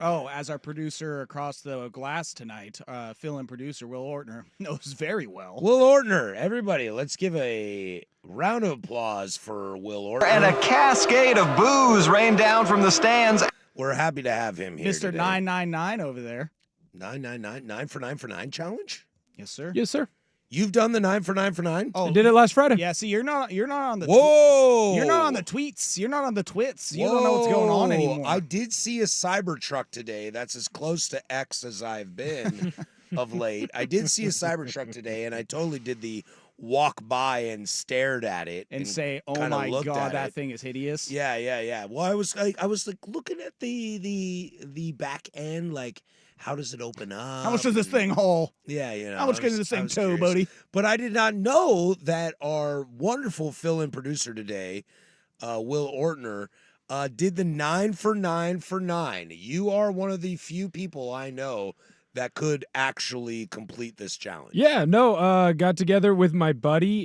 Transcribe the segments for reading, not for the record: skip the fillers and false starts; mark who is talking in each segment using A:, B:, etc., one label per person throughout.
A: Oh, as our producer across the glass tonight, fill-in producer Will Ortner knows very well.
B: Will Ortner, everybody, let's give a round of applause for Will Ortner.
C: And a cascade of boos rained down from the stands.
B: We're happy to have him here
A: Mr.
B: today.
A: 999 over there.
B: 999, 9 for 9 for 9 challenge?
A: Yes, sir.
D: Yes, sir.
B: You've done the 9 for 9 for 9?
A: Oh,
D: I did it last Friday.
A: yeah. See, you're not on the.
B: Whoa!
A: You're not on the tweets. You're not on the twits. You don't know what's going on
B: Whoa.
A: anymore.
B: I did see a Cybertruck today. That's as close to X as I've been of late. I did see a Cybertruck today, and I totally did the walk by and stared at it
A: and say, "Oh
B: kinda
A: my
B: looked
A: God,
B: at
A: that
B: it.
A: thing is hideous."
B: Yeah. Well, I was like looking at the back end, like how does it open up?
A: How much does this thing haul?
B: Yeah, you know.
A: How much
B: I
A: can
B: was-
A: this
B: I
A: thing
B: was
A: tow,
B: curious.
A: buddy?
B: But I did not know that our wonderful fill-in producer today, Will Ortner, did the 9 for 9 for 9. You are one of the few people I know that could actually complete this challenge.
D: Yeah, no, got together with my buddy.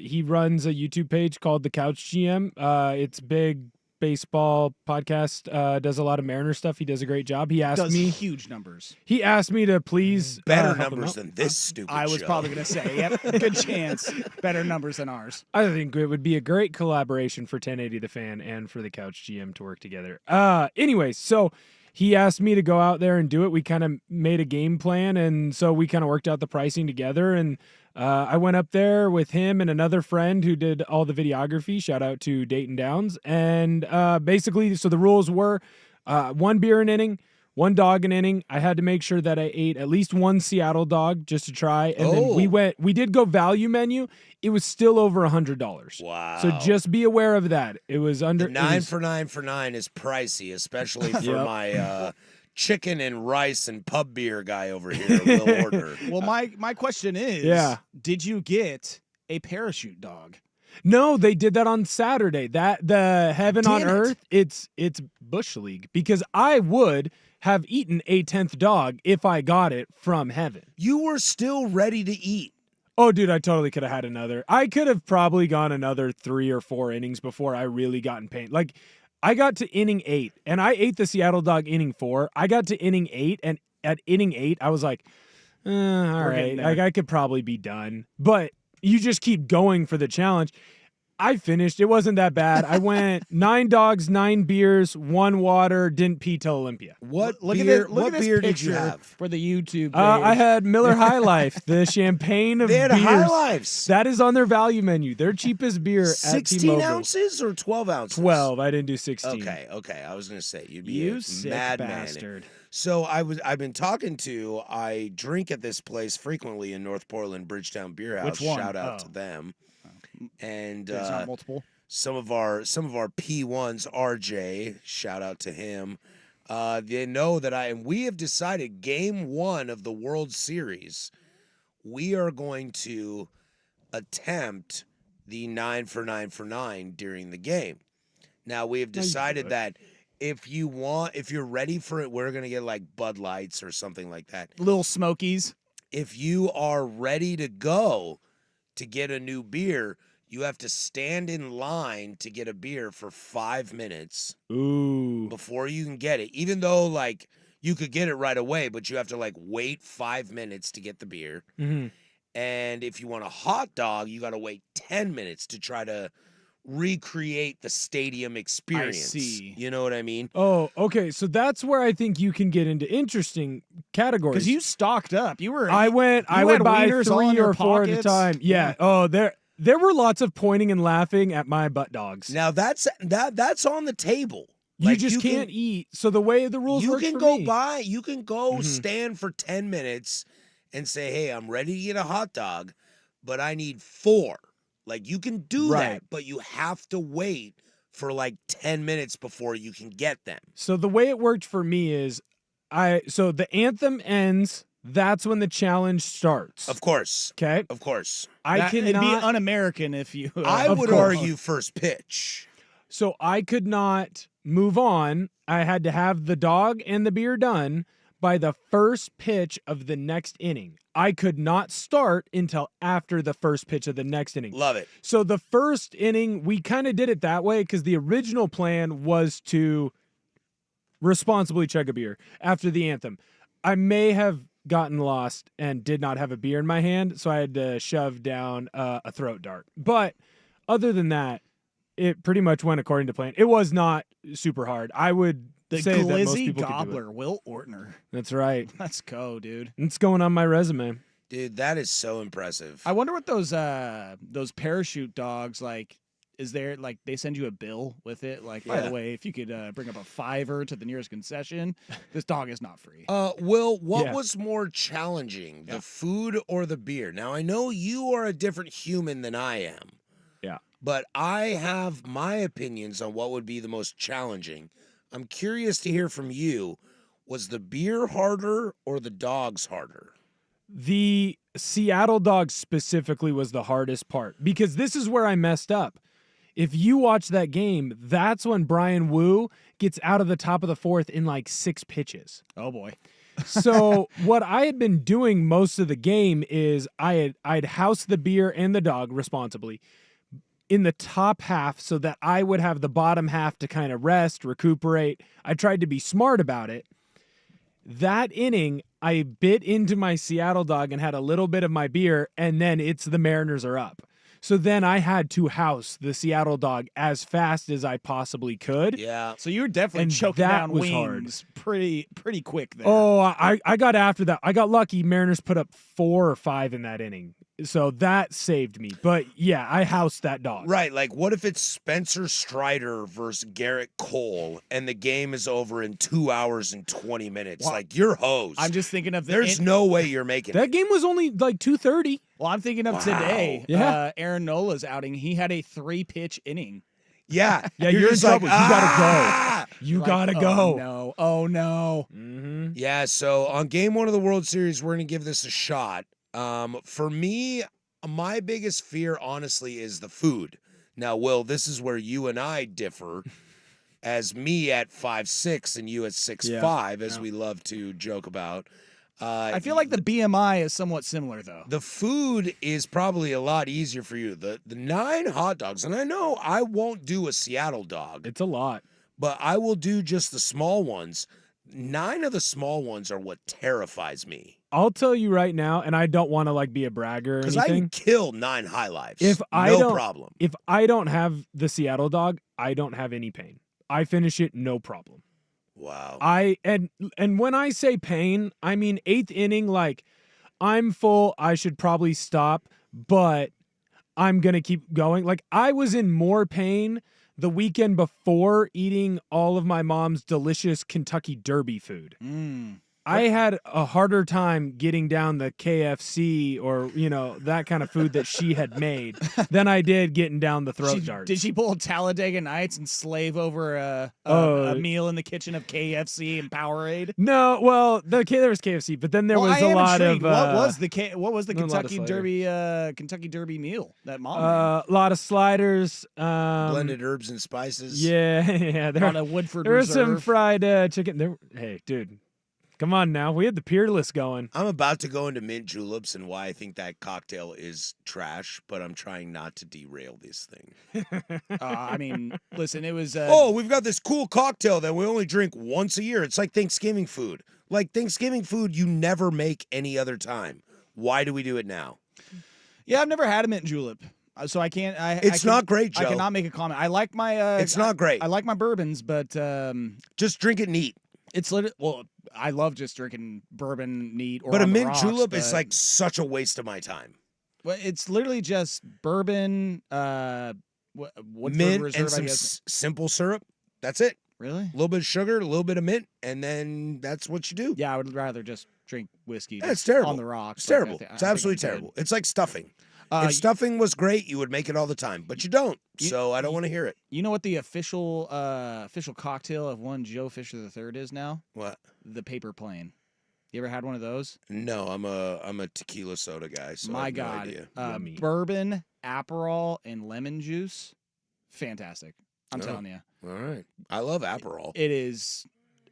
D: He runs a YouTube page called The Couch GM. It's big baseball podcast, does a lot of Mariner stuff. He does a great job. He asked
A: Does
D: me
A: huge numbers.
D: He asked me to please
B: Better
D: help him
B: numbers
D: out.
B: than this stupid
A: I was
B: show.
A: probably going to say, yep, good chance. Better numbers than ours.
D: I think it would be a great collaboration for 1080 The Fan and for the Couch GM to work together. Anyways, so he asked me to go out there and do it. We kind of made a game plan, and so we kind of worked out the pricing together. And I went up there with him and another friend who did all the videography. Shout out to Dayton Downs. And basically, so the rules were 1 beer an inning, 1 dog an inning. I had to make sure that I ate at least 1 Seattle dog just to try. And then we did go value menu. It was still over $100.
B: Wow.
D: So just be aware of that. It was under
B: The 9 for 9 for 9 is pricey, especially for
D: Yep.
B: my chicken and rice and pub beer guy over here, Will Order.
A: Well, my question is,
D: Yeah.
A: did you get a parachute dog?
D: No, they did that on Saturday. That the Heaven on
A: Damn it.
D: Earth, it's Bush League, because I would have eaten a 10th dog if I got it from Heaven.
B: You were still ready to eat.
D: Oh, dude, I totally could have had another. I could have probably gone another 3 or 4 innings before I really got in pain. Like, I got to inning 8, and I ate the Seattle dog inning 4. I got to inning 8, and at inning 8, I was like, all right,
A: getting there.
D: like I could probably be done. But you just keep going for the challenge. I finished. It wasn't that bad. I went 9 dogs, 9 beers, 1 water, didn't pee till Olympia.
B: What
A: Look
B: beer,
A: at this, look
B: what
A: at this
B: beer did you
A: picture
B: have?
A: for the YouTube?
D: I
A: page.
D: had Miller High Life, the champagne of
B: They had
D: beers.
B: High Lifes.
D: That is on their value menu. Their cheapest beer at
B: 16
D: T-Mobile.
B: ounces or 12 ounces?
D: 12. I didn't do 16.
B: Okay. I was gonna say you'd be
A: You
B: a
A: sick
B: madman.
A: bastard.
B: So I've been talking to. I drink at this place frequently in North Portland, Bridgetown Beer House.
A: Which one?
B: Shout out
A: Oh.
B: to them. And
A: There's not multiple.
B: some of our P1s, RJ, shout out to him. They know that we have decided game 1 of the World Series, we are going to attempt the 9 for 9 for 9 during the game. Now we have decided that if you're ready for it, we're gonna get like Bud Lights or something like that.
A: Little Smokies.
B: If you are ready to go to get a new beer, you have to stand in line to get a beer for 5 minutes
D: Ooh.
B: before you can get it. Even though like you could get it right away, but you have to like wait 5 minutes to get the beer.
D: Mhm.
B: And if you want a hot dog, you got to wait 10 minutes to try to recreate the stadium experience.
A: see.
B: You know what I mean?
D: Oh, okay. So that's where I think you can get into interesting categories.
A: Because you stocked up. You were.
D: I would
A: had
D: buy
A: wieners all in
D: 3
A: your
D: or 4 at a
A: pockets.
D: time. Yeah. Oh, there were lots of pointing and laughing at my butt dogs.
B: Now that's on the table.
D: You
B: Like,
D: just can't eat. So the way the rules
B: You
D: work
B: can
D: for
B: go
D: me.
B: buy. You can go
D: Mhm.
B: stand for 10 minutes and say, "Hey, I'm ready to get a hot dog, but I need 4." Like you can do
D: Right.
B: that, but you have to wait for like 10 minutes before you can get them.
D: So the way it worked for me is so the anthem ends, that's when the challenge starts.
B: Of course.
D: Okay.
B: Of course.
D: I
A: It'd be
D: cannot
A: un-American if you.
B: I
D: Of
B: would
D: course.
B: argue first pitch.
D: So I could not move on. I had to have the dog and the beer done by the first pitch of the next inning. I could not start until after the first pitch of the next inning.
B: Love it.
D: So the first inning, we kind of did it that way because the original plan was to responsibly chug a beer after the anthem. I may have gotten lost and did not have a beer in my hand, so I had to shove down a throat dart. But other than that, it pretty much went according to plan. It was not super hard. I would
A: The
D: say that most
A: Glizzy
D: people could do it.
A: Gobbler, Will Ortner.
D: That's right.
A: Let's go, dude.
D: It's going on my resume.
B: Dude, that is so impressive.
A: I wonder what those parachute dogs like. Is there like they send you a bill with it? Like, by
B: Yeah.
A: the way, if you could bring up a $5 to the nearest concession, this dog is not free.
B: Will, what
D: Yeah.
B: was more challenging,
A: Yeah.
B: the food or the beer? Now, I know you are a different human than I am.
D: Yeah.
B: But I have my opinions on what would be the most challenging. I'm curious to hear from you. Was the beer harder or the dogs harder?
D: The Seattle dog specifically was the hardest part because this is where I messed up. If you watch that game, that's when Brian Wu gets out of the top of the fourth in like 6 pitches.
A: Oh boy.
D: So what I had been doing most of the game is I'd house the beer and the dog responsibly in the top half so that I would have the bottom half to kind of rest, recuperate. I tried to be smart about it. That inning, I bit into my Seattle dog and had a little bit of my beer, and then it's the Mariners are up. So then I had to house the Seattle dog as fast as I possibly could.
B: Yeah.
A: So you were definitely
D: And
A: choking
D: that
A: down
D: was hard.
A: wings pretty quick there.
D: Oh, I got after that. I got lucky. Mariners put up 4 or 5 in that inning. So that saved me. But yeah, I housed that dog.
B: Right. Like, what if it's Spencer Strider versus Garrett Cole and the game is over in 2 hours and 20 minutes?
A: Well,
B: like, you're hosed.
A: I'm just thinking of the
B: There's no way you're making
D: That
B: it.
D: game was only like 2:30.
A: Well, I'm thinking of today.
D: Yeah.
A: Aaron Nola's outing. He had a 3-pitch inning.
B: Yeah.
D: Yeah, you're in
B: just like,
D: trouble. You gotta go.
B: "Ah!"
D: You
A: Like,
D: gotta
A: oh,
D: go.
A: No. Oh no.
D: Mm-hmm.
B: Yeah, so on game 1 of the World Series, we're going to give this a shot. For me, my biggest fear, honestly, is the food. Now, Will, this is where you and I differ, as me at 5'6" and you at 6'5", as we love to joke about.
A: I feel like the BMI is somewhat similar though.
B: the food is probably a lot easier for you. The 9 hot dogs, and I know I won't do a Seattle dog,
D: It's a lot.
B: but I will do just the small ones. 9 of the small ones are what terrifies me.
D: I'll tell you right now, and I don't want to like be a bragger or
B: Because I
D: anything.
B: can kill 9 high lives.
D: If I
B: no
D: don't-
B: problem.
D: If I don't have the Seattle dog, I don't have any pain. I finish it no problem.
B: Wow.
D: And when I say pain, I mean 8th inning, like I'm full, I should probably stop, but I'm gonna keep going. Like I was in more pain the weekend before eating all of my mom's delicious Kentucky Derby food.
A: Mm.
D: I had a harder time getting down the KFC or, that kind of food that she had made than I did getting down the throat darts.
A: Did she pull Talladega Nights and slave over a meal in the kitchen of KFC and Powerade?
D: No, well, there was KFC, but then there
A: Well,
D: was
A: I
D: a
A: am
D: lot
A: intrigued.
D: of
A: what was the
D: a lot of
A: Kentucky
D: Slater.
A: Kentucky Derby meal that mom
D: a lot of sliders,
B: Blended herbs and spices.
D: Yeah,
A: made?
D: there
A: On a Woodford
D: there was some
A: Reserve.
D: fried chicken. Hey, dude, come on now. We had the Peerless going.
B: I'm about to go into mint juleps and why I think that cocktail is trash, but I'm trying not to derail this thing.
A: I mean, listen, it was.
B: Oh, we've got this cool cocktail that we only drink once a year. It's like Thanksgiving food. Like Thanksgiving food you never make any other time. Why do we do it now?
A: Yeah, I've never had a mint julep, so I can't.
B: It's not great, Joe.
A: I cannot make a comment. I like my.
B: It's not great.
A: I like my bourbons, but
B: Just drink it neat.
A: it's literally. Well, I love just drinking bourbon neat. Or
B: But a
A: on the
B: mint
A: rocks,
B: julep is
A: but-
B: like such a waste of my time.
A: Well, it's literally just bourbon, Woodford
B: Mint
A: Reserve,
B: and
A: I
B: some
A: guess.
B: simple syrup. That's it.
A: Really?
B: A little bit of sugar, a little bit of mint, and then that's what you do.
A: Yeah, I would rather just drink whiskey.
B: Yeah, it's
A: just
B: terrible.
A: on the rocks.
B: It's
A: like,
B: terrible. It's absolutely terrible. It's like stuffing. If stuffing was great, you would make it all the time, but you don't. So I don't want to hear it.
A: You know what the official cocktail of one Joe Fisher III is now?
B: What?
A: The paper plane. You ever had one of those?
B: No, I'm a tequila soda guy. So I
A: My
B: have no
A: God,
B: idea.
D: Yummy.
A: bourbon, Aperol, and lemon juice, fantastic. I'm
B: Oh.
A: telling you,
B: All right. I love Aperol.
A: it is.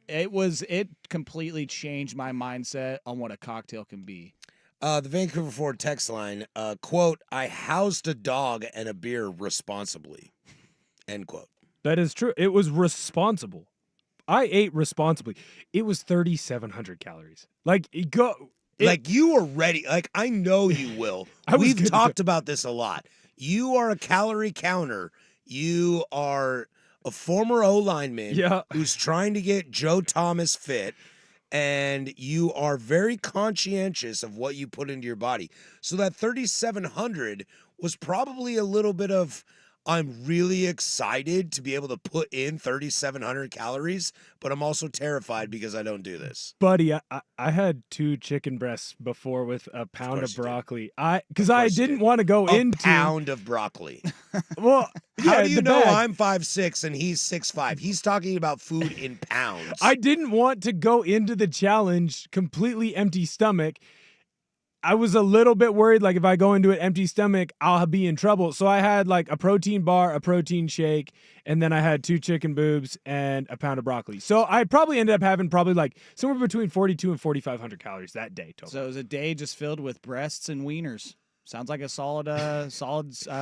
A: It completely changed my mindset on what a cocktail can be.
B: The Vancouver Ford text line, quote, I housed a dog and a beer responsibly, end quote.
D: That is true. It was responsible. I ate responsibly. It was 3,700 calories. Like
B: Like you are ready. Like I know you will.
D: I was
B: We've
D: good to
B: talked about this a lot. You are a calorie counter. You are a former O lineman
D: Yeah.
B: who's trying to get Joe Thomas fit, and you are very conscientious of what you put into your body. So that 3,700 was probably a little bit of I'm really excited to be able to put in 3,700 calories, but I'm also terrified because I don't do this.
D: Buddy, I had 2 chicken breasts before with a pound
B: course
D: of
B: you did.
D: broccoli. Because I
B: course you
D: didn't
B: did.
D: want to go
B: A
D: into
B: pound of broccoli.
D: Well,
B: How
D: yeah,
B: do you
D: the
B: know
D: bag.
B: I'm 5'6" and he's 6'5"? He's talking about food in pounds.
D: I didn't want to go into the challenge completely empty stomach. I was a little bit worried, like if I go into an empty stomach, I'll be in trouble. So I had like a protein bar, a protein shake, and then I had 2 chicken boobs and a pound of broccoli. So I probably ended up having probably like somewhere between 42 and 4,500 calories that day total.
A: So it was a day just filled with breasts and wieners. Sounds like a solid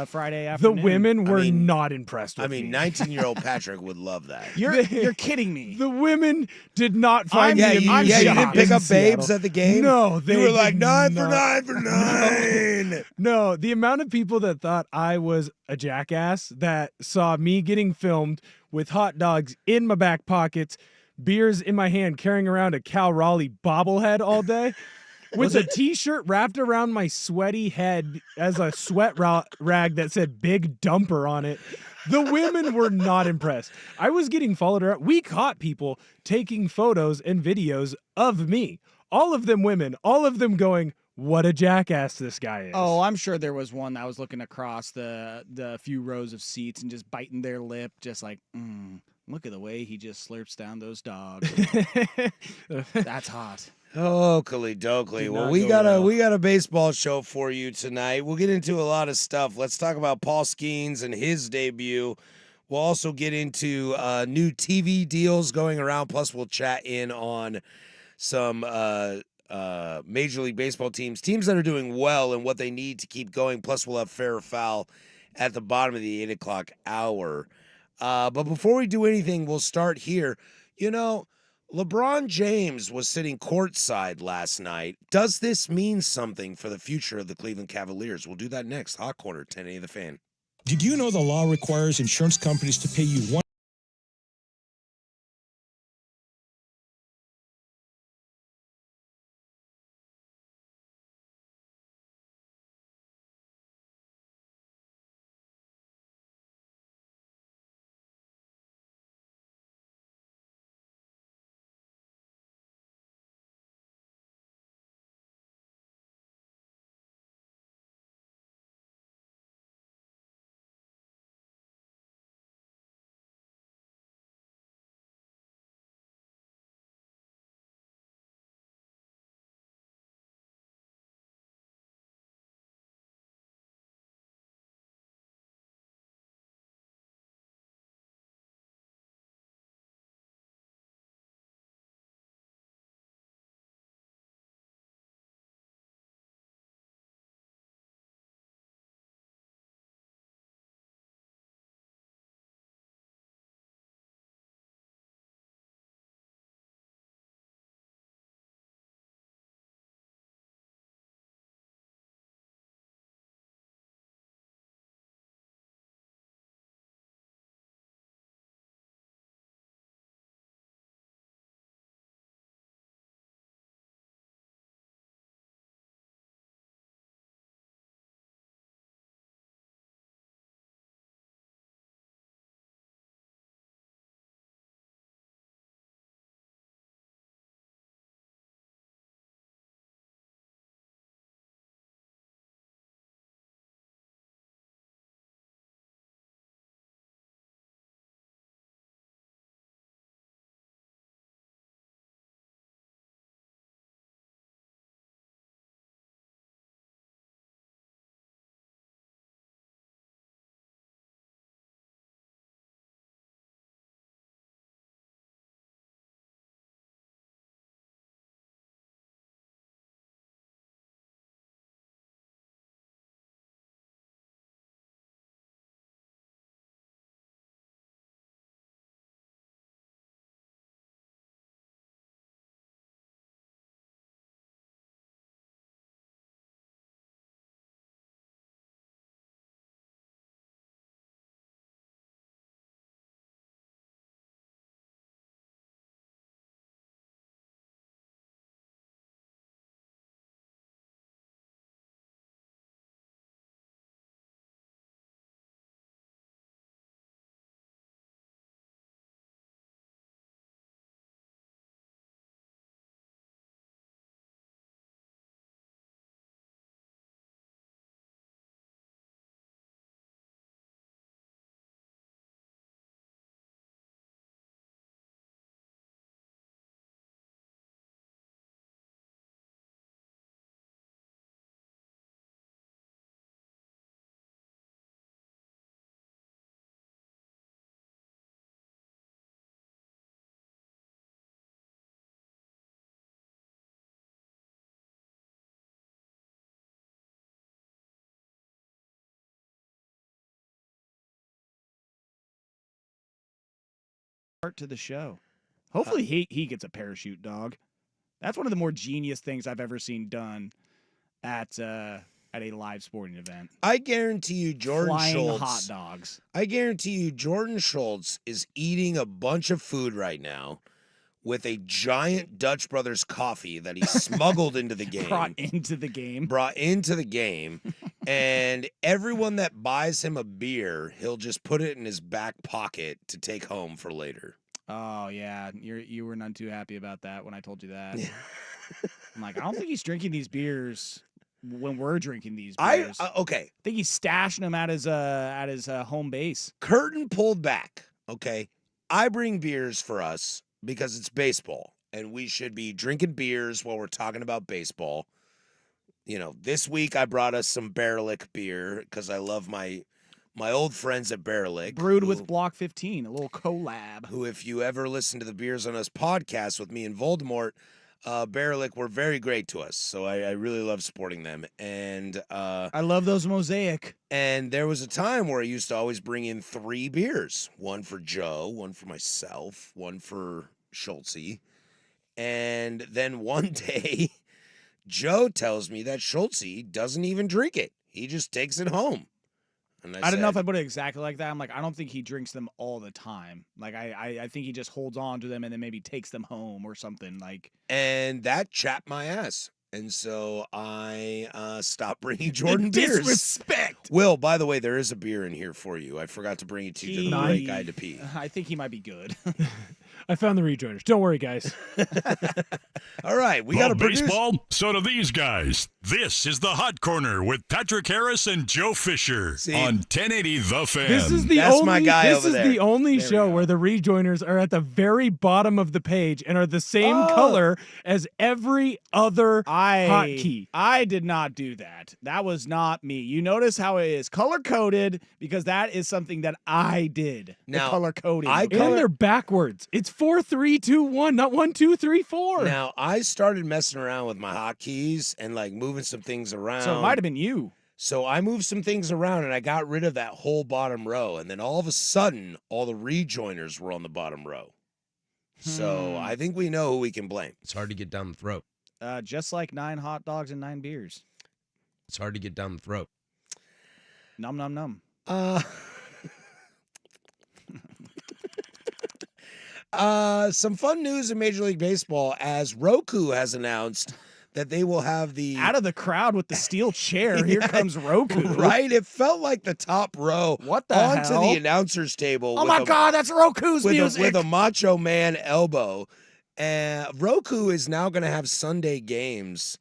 A: Friday
D: The
A: afternoon.
D: women were
B: mean-
D: not impressed with
B: I mean,
D: me.
B: 19-year-old Patrick would love that.
A: You're kidding me.
D: The women did not find
B: Yeah,
D: me
B: you,
D: amusing.
B: yeah, you didn't pick
D: in
B: up babes
D: Seattle.
B: at the game?
D: No, they
B: You were like,
D: did
B: 9
D: not.
B: for 9 for 9.
D: No, the amount of people that thought I was a jackass that saw me getting filmed with hot dogs in my back pockets, beers in my hand, carrying around a Cal Raleigh bobblehead all day, with a T-shirt wrapped around my sweaty head as a sweat rag that said "Big Dumper" on it. The women were not impressed. I was getting followed around. We caught people taking photos and videos of me. All of them women, all of them going, "What a jackass this guy is."
A: Oh, I'm sure there was one that was looking across the few rows of seats and just biting their lip, just like, look at the way he just slurps down those dogs. That's hot.
B: Oakley dokley.
D: Did
B: Well,
D: not
B: we
D: go
B: got
D: well.
B: a baseball show for you tonight. We'll get into a lot of stuff. Let's talk about Paul Skeens and his debut. We'll also get into new TV deals going around. Plus, we'll chat in on some Major League Baseball teams that are doing well and what they need to keep going. Plus, we'll have fair or foul at the bottom of the 8 o'clock hour. But before we do anything, we'll start here. You know, LeBron James was sitting courtside last night. Does this mean something for the future of the Cleveland Cavaliers? We'll do that next. Hot Corner, 1080 The Fan.
E: Did you know the law requires insurance companies to pay you
A: Start to the show. Hopefully he gets a parachute, dog. That's one of the more genius things I've ever seen done at a live sporting event.
B: I guarantee you, Jordan
A: Flying
B: Schultz.
A: hot dogs.
B: I guarantee you, Jordan Schultz is eating a bunch of food right now with a giant Dutch Brothers coffee that he smuggled into the game.
A: Brought into the game. And everyone that buys him a beer, he'll just put it in his back pocket to take home for later. Oh yeah, you were none too happy about that when I told you that. I'm like, I don't think he's drinking these beers when we're drinking these beers.
B: Okay.
A: I think he's stashing them at his home base.
B: Curtain pulled back. Okay. I bring beers for us because it's baseball and we should be drinking beers while we're talking about baseball. You know, this week I brought us some Barrelick beer because I love my old friends at Barrelick.
A: Brewed with Block 15, a little collab.
B: Who, if you ever listen to the Beers on Us podcast with me and Voldemort, Barrelick were very great to us. So I really love supporting them. And
A: I love those Mosaic.
B: And there was a time where I used to always bring in 3 beers. One for Joe, one for myself, one for Schultzy. And then one day, Joe tells me that Schultzy doesn't even drink it. He just takes it home. And
A: I don't know if I put it exactly like that. I'm like, I don't think he drinks them all the time. Like, I think he just holds on to them and then maybe takes them home or something. Like,
B: and that chapped my ass. And so I stopped bringing Jordan beers.
A: Disrespect.
B: Will, by the way, there is a beer in here for you. I forgot to bring it to you. The great guy to pee.
A: I think he might be good.
D: I found the rejoiners. Don't worry, guys.
B: All right, we got a
F: baseball. So do these guys. This is the Hot Corner with Patrick Harris and Joe Fisher on 1080 The Fan.
D: This is the
B: That's
D: only.
B: my guy
D: this
B: over
D: is
B: there.
D: the only
A: There we
D: show
A: go.
D: where the rejoiners are at the very bottom of the page and are the same color as every other hotkey.
A: I did not do that. That was not me. You notice how it is color coded because that is something that I did.
B: Now,
A: the color coding.
B: I
A: okay?
D: And they're backwards. It's 4, 3, 2, 1, not 1, 2, 3, 4.
B: Now, I started messing around with my hotkeys and like moving some things around.
A: So it might have been you.
B: So I moved some things around and I got rid of that whole bottom row. And then all of a sudden, all the rejoiners were on the bottom row. So I think we know who we can blame.
G: It's hard to get down the throat.
A: Just like 9 hot dogs and 9 beers.
G: It's hard to get down the throat.
A: Num num num.
B: Some fun news in Major League Baseball as Roku has announced that they will have the
A: Out of the crowd with the steel chair, here comes Roku.
B: right. It felt like the top row
A: What the
B: onto
A: hell?
B: the announcer's table.
A: Oh
B: with
A: my
B: a-
A: God, that's Roku's
B: with
A: music.
B: with a Macho Man elbow. Roku is now going to have Sunday games.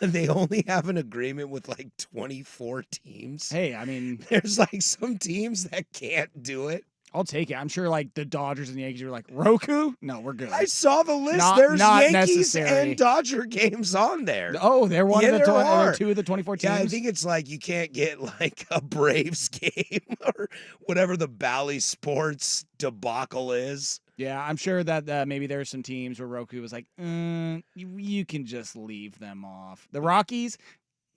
B: They only have an agreement with like 24 teams.
A: Hey, I mean,
B: There's like some teams that can't do it.
A: I'll take it. I'm sure like the Dodgers and the Yankees are like, Roku? No, we're good.
B: I saw the list.
A: Not-
B: There's
A: not
B: Yankees
A: necessary.
B: and Dodger games on there.
A: Oh, they're one
B: Yeah,
A: of the
B: there are.
A: they're 2 of the 24 teams.
B: Yeah, I think it's like you can't get like a Braves game or whatever the Bally Sports debacle is.
A: Yeah, I'm sure that maybe there are some teams where Roku was like, you can just leave them off. The Rockies,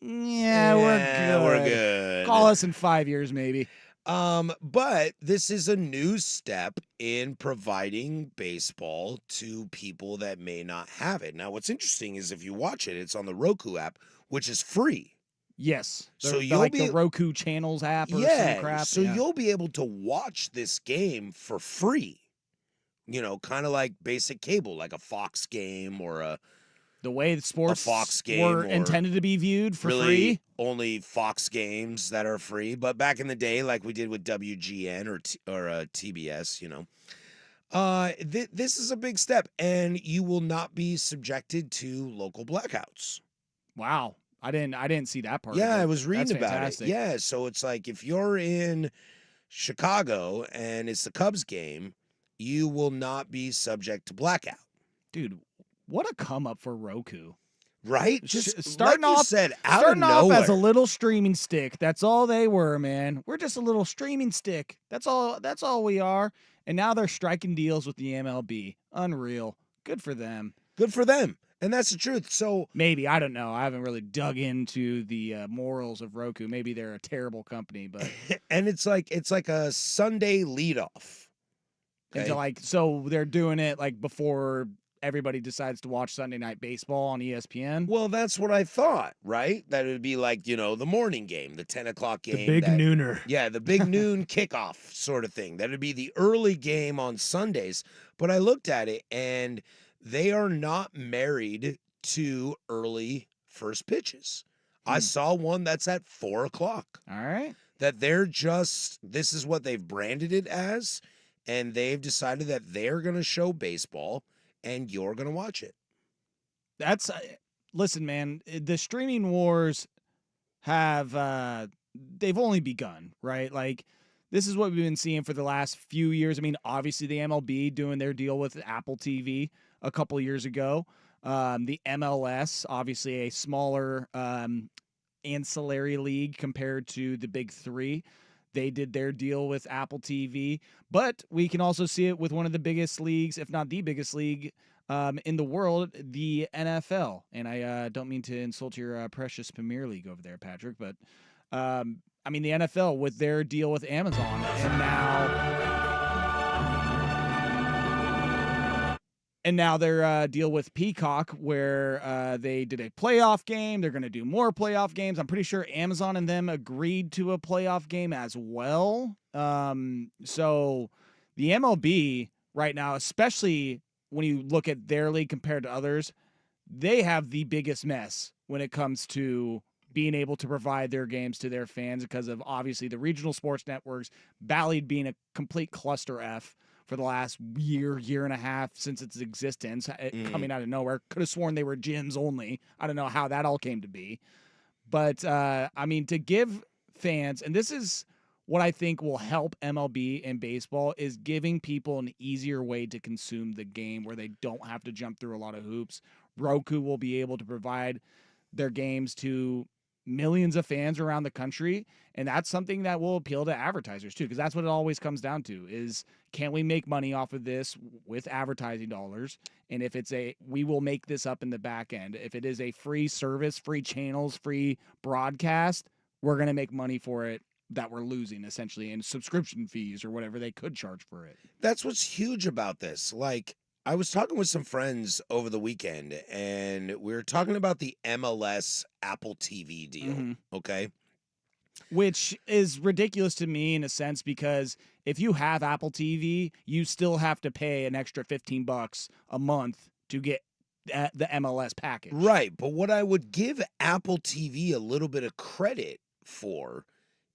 A: yeah,
B: we're good.
A: Call us in 5 years, maybe.
B: But this is a new step in providing baseball to people that may not have it. Now, what's interesting is if you watch it, it's on the Roku app, which is free.
A: Yes.
B: So
A: The-
B: you'll
A: like
B: be-
A: the Roku Channels app or
B: Yeah,
A: some crap.
B: so
A: yeah.
B: you'll be able to watch this game for free. You know, kind of like basic cable, like a Fox game or a
A: the way the sports
B: Fox game
A: were
B: or
A: intended to be viewed for
B: really
A: free.
B: only Fox games that are free. But back in the day, like we did with WGN or TBS, you know, this is a big step, and you will not be subjected to local blackouts.
A: Wow. I didn't see that part.
B: Yeah,
A: of it.
B: I was reading
A: That's
B: about
A: fantastic.
B: it. Yeah, so it's like if you're in Chicago and it's the Cubs game, you will not be subject to blackout.
A: Dude, what a come up for Roku.
B: Right? Just
A: starting
B: like you
A: off-
B: said, out
A: Starting
B: of
A: off
B: nowhere.
A: as a little streaming stick. That's all they were, man. We're just a little streaming stick. That's all we are. And now they're striking deals with the MLB. Unreal. Good for them.
B: Good for them. And that's the truth. So
A: Maybe, I don't know. I haven't really dug into the morals of Roku. Maybe they're a terrible company, but
B: and it's like a Sunday leadoff. Okay.
A: Into like, so they're doing it like before everybody decides to watch Sunday Night Baseball on ESPN.
B: Well, that's what I thought, right? That it would be like, the morning game, the 10 o'clock game.
D: The big nooner.
B: Yeah, the big noon kickoff sort of thing. That would be the early game on Sundays. But I looked at it, and they are not married to early first pitches. I saw one that's at 4 o'clock.
A: All right.
B: That this is what they've branded it as, and they've decided that they're going to show baseball, and you're going to watch it.
A: That's listen, man. The streaming wars have they've only begun, right? Like this is what we've been seeing for the last few years. I mean, obviously the MLB doing their deal with Apple TV a couple years ago. The MLS, obviously a smaller ancillary league compared to the big three. They did their deal with Apple TV, but we can also see it with one of the biggest leagues, if not the biggest league in the world, the NFL. And I don't mean to insult your precious Premier League over there, Patrick, but I mean the NFL with their deal with Amazon, and now their deal with Peacock, where they did a playoff game. They're going to do more playoff games. I'm pretty sure Amazon and them agreed to a playoff game as well. So the MLB right now, especially when you look at their league compared to others, they have the biggest mess when it comes to being able to provide their games to their fans because of obviously the regional sports networks, Bally being a complete cluster F for the last year and a half since its existence, coming out of nowhere. Could have sworn they were gyms only. I don't know how that all came to be. But, I mean, to give fans, and this is what I think will help MLB and baseball, is giving people an easier way to consume the game where they don't have to jump through a lot of hoops. Roku will be able to provide their games to millions of fans around the country, and that's something that will appeal to advertisers too, because that's what it always comes down to is, can we make money off of this with advertising dollars? And if we will make this up in the back end. If it is a free service, free channels, free broadcast, we're going to make money for it that we're losing essentially in subscription fees or whatever they could charge for it.
B: That's what's huge about this. Like, I was talking with some friends over the weekend, and we were talking about the MLS Apple TV deal, okay?
A: Which is ridiculous to me in a sense, because if you have Apple TV, you still have to pay an extra $15 a month to get the MLS package.
B: Right, but what I would give Apple TV a little bit of credit for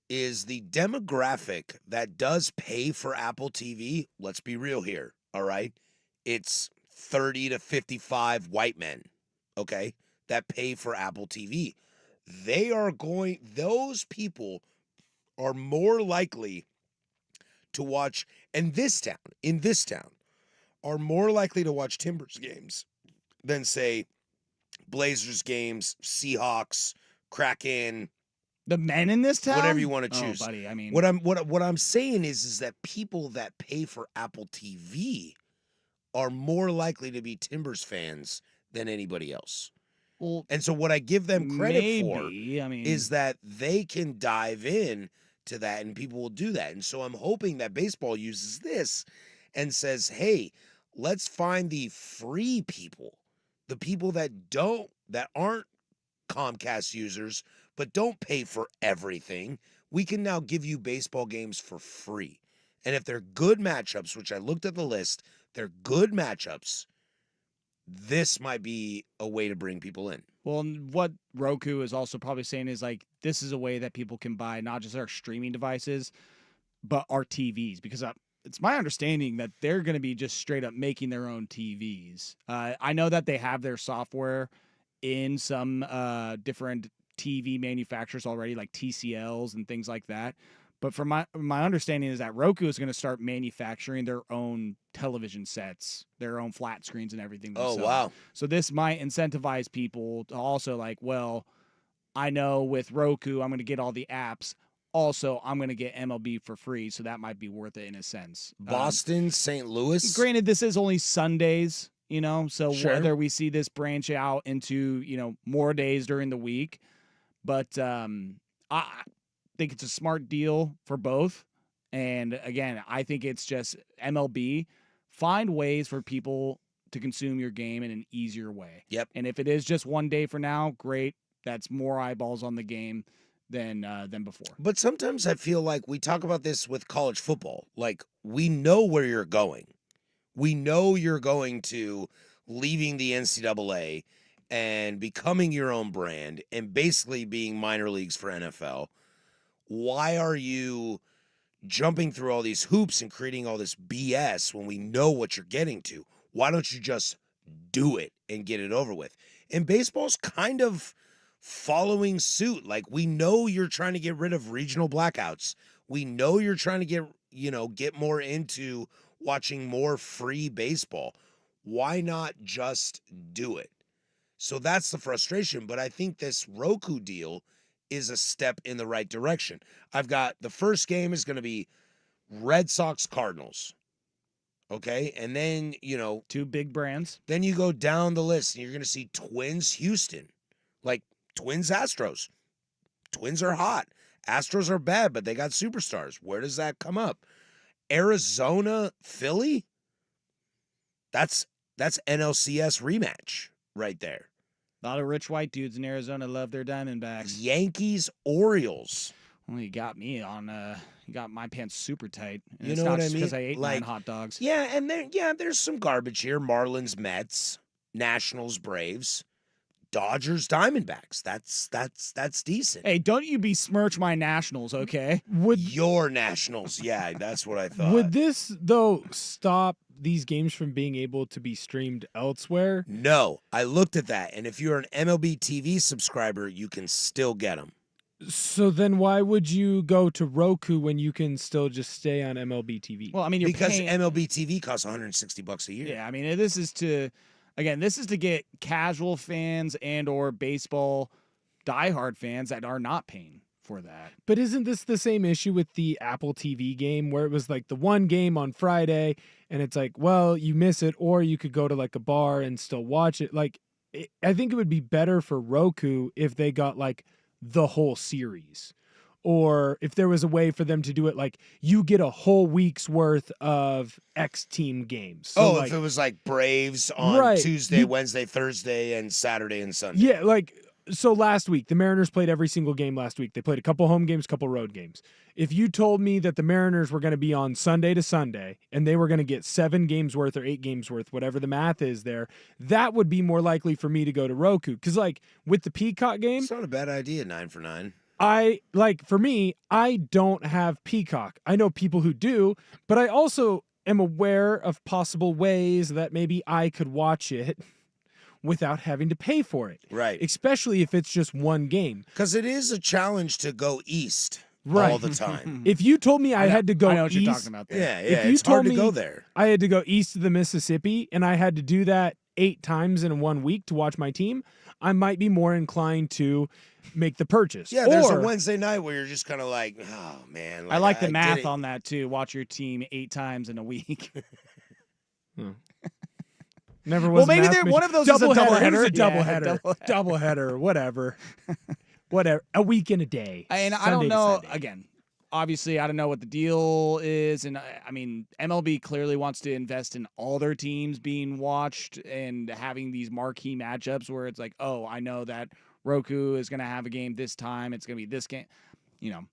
B: is the demographic that does pay for Apple TV. Let's be real here, all right? It's 30 to 55 white men, okay, that pay for Apple TV. Those people are more likely to watch, in this town, are more likely to watch Timbers games than, say, Blazers games, Seahawks, Kraken.
A: The men in this town?
B: Whatever you want to choose.
A: Oh, buddy, I mean,
B: what I'm saying is that people that pay for Apple TV are more likely to be Timbers fans than anybody else.
A: well,
B: And so what I give them credit for
A: maybe, I mean,
B: is that they can dive in to that, and people will do that. And so I'm hoping that baseball uses this and says, hey, let's find the free people, the people that aren't Comcast users, but don't pay for everything. We can now give you baseball games for free. And if they're good matchups, which I looked at the list, they're good matchups, this might be a way to bring people in.
A: Well, and what Roku is also probably saying is like, this is a way that people can buy not just our streaming devices, but our TVs, because it's my understanding that they're going to be just straight up making their own TVs. I know that they have their software in some different TV manufacturers already, like TCLs and things like that. But from my understanding is that Roku is going to start manufacturing their own television sets, their own flat screens and everything themselves.
B: Oh, wow.
A: So this might incentivize people to also like, well, I know with Roku, I'm going to get all the apps. Also, I'm going to get MLB for free, so that might be worth it in a sense.
B: Boston, St. Louis.
A: Granted, this is only Sundays, so
B: Sure.
A: whether we see this branch out into, more days during the week. But I think it's a smart deal for both. And again, I think it's just MLB. Find ways for people to consume your game in an easier way.
B: Yep.
A: And if it is just one day for now, great. That's more eyeballs on the game than before.
B: But sometimes I feel like we talk about this with college football. Like, we know where you're going. We know you're going to leaving the NCAA and becoming your own brand and basically being minor leagues for NFL. Why are you jumping through all these hoops and creating all this BS when we know what you're getting to? Why don't you just do it and get it over with? And baseball's kind of following suit. Like, we know you're trying to get rid of regional blackouts. We know you're trying to get more into watching more free baseball. Why not just do it? So that's the frustration. But I think this Roku deal is a step in the right direction. I've got the first game is going to be Red Sox Cardinals. Okay. And then,
A: Two big brands.
B: then you go down the list and you're going to see Twins Houston, like Twins Astros. Twins are hot. Astros are bad, but they got superstars. Where does that come up? Arizona Philly? That's NLCS rematch right there.
A: A lot of rich white dudes in Arizona love their Diamondbacks.
B: Yankees Orioles.
A: Well, you got me on. You got my pants super tight. And
B: You
A: it's
B: know
A: not
B: what I
A: just because
B: mean?
A: I ate
B: Like,
A: 9 hot dogs.
B: Yeah, and there's some garbage here. Marlins Mets, Nationals Braves, Dodgers Diamondbacks. That's decent.
A: Hey, don't you besmirch my Nationals, okay?
B: Your Nationals. Yeah, that's what I thought.
D: Would this though stop these games from being able to be streamed elsewhere?
B: No, I looked at that, and if you're an MLB TV subscriber, you can still get them.
D: So then why would you go to Roku when you can still just stay on MLB TV?
A: Well, I mean, you're
B: Because
A: paying,
B: MLB TV costs $160 a year.
A: yeah, I mean, this is to get casual fans and or baseball diehard fans that are not paying for that.
D: But isn't this the same issue with the Apple TV game where it was like the one game on Friday and it's like, well, you miss it, or you could go to like a bar and still watch it. Like, I think it would be better for Roku if they got like the whole series, or if there was a way for them to do it like you get a whole week's worth of X team games. So like,
B: if it was like Braves on
D: Right.
B: Tuesday,
D: You-
B: Wednesday, Thursday, and Saturday and Sunday.
D: yeah, like, so last week, the Mariners played every single game last week. They played a couple home games, couple road games. If you told me that the Mariners were going to be on Sunday to Sunday and they were going to get 7 games worth or 8 games worth, whatever the math is there, that would be more likely for me to go to Roku. Because, like, with the Peacock game,
B: It's not a bad idea, 9 for 9.
D: for me, I don't have Peacock. I know people who do, but I also am aware of possible ways that maybe I could watch it without having to pay for it.
B: Right.
D: Especially if it's just one game.
B: Because it is a challenge to go east
D: Right.
B: all the time.
D: If you told me I had to go
A: I know what
D: east,
A: you're talking about there.
B: Yeah,
D: If you
B: it's hard
D: told
B: to
D: me
B: go there.
D: I had to go east of the Mississippi and I had to do that 8 times in 1 week to watch my team, I might be more inclined to make the purchase.
B: Yeah, there's a
D: Or-
B: Wednesday night where you're just kind of like, oh, man.
A: I like the
B: did
A: math
B: it.
A: on that too. Watch your team 8 times in a week.
D: Never
A: Well,
D: was.
A: maybe
D: math
A: they're-
D: ma-
A: one of those is a
D: doubleheader.
A: doubleheader.
D: It was a
A: Yeah,
D: doubleheader. Doubleheader. Whatever. Whatever. A week and a day.
A: And I
D: Sunday
A: don't
D: to
A: know,
D: Sunday.
A: again, obviously, I don't know what the deal is. And I mean, MLB clearly wants to invest in all their teams being watched and having these marquee matchups where it's like, oh, I know that Roku is going to have a game this time. It's going to be this game. You know,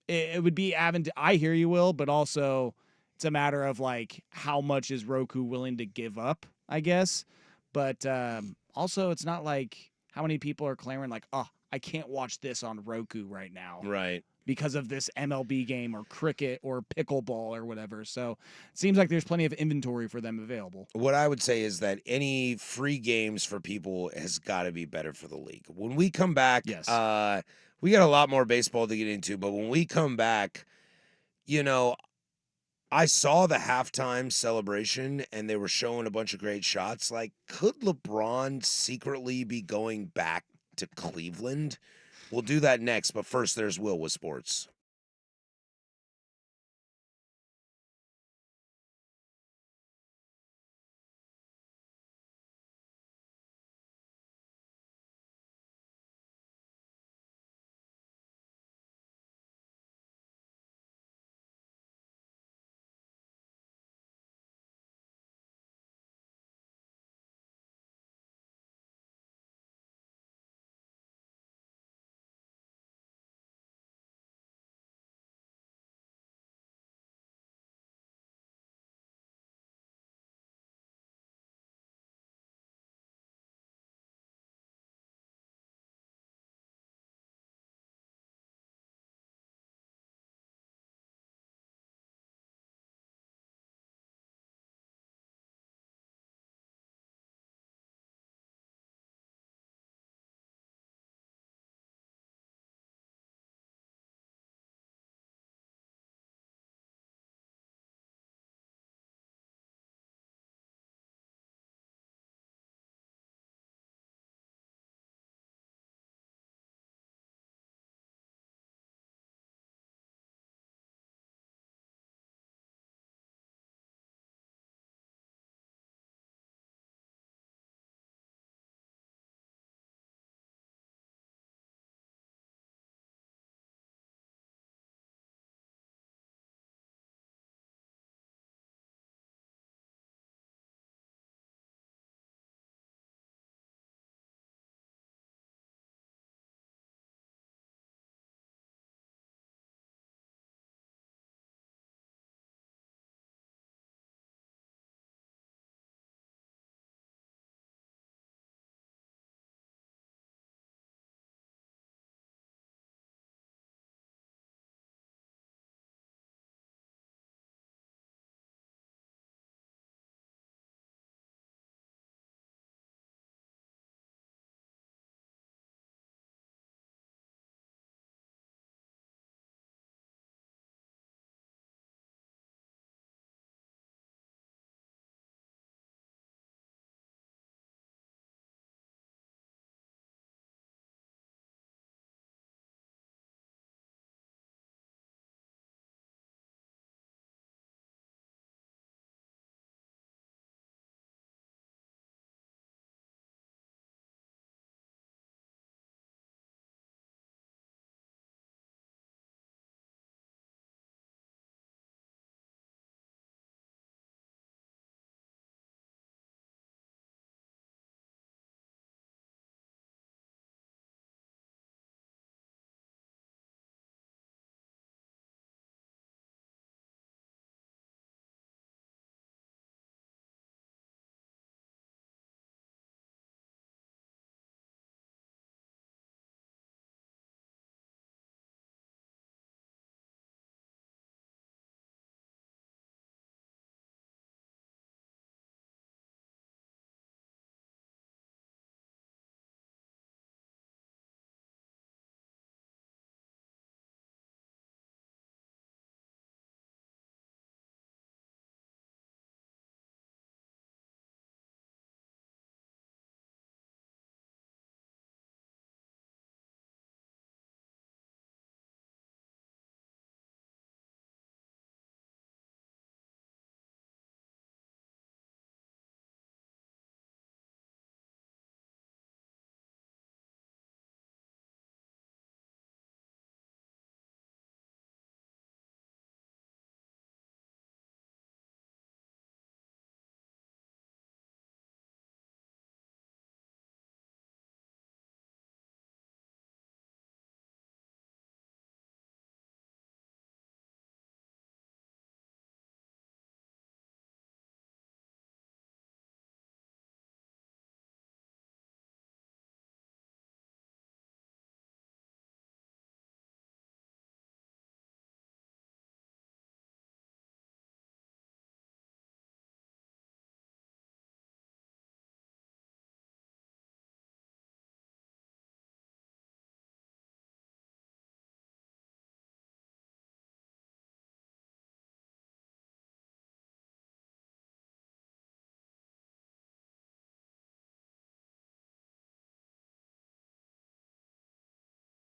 A: it would be I hear you, Will, but also it's a matter of like how much is Roku willing to give up, I guess. But also, it's not like how many people are clamoring like, oh, I can't watch this on Roku right now
B: Right.
A: because of this MLB game or cricket or pickleball or whatever. So it seems like there's plenty of inventory for them available.
B: What I would say is that any free games for people has got to be better for the league. When we come back,
A: Yes.
B: We got a lot more baseball to get into, but when we come back, I saw the halftime celebration and they were showing a bunch of great shots. Like, could LeBron secretly be going back to Cleveland? We'll do that next, but first there's Will with sports.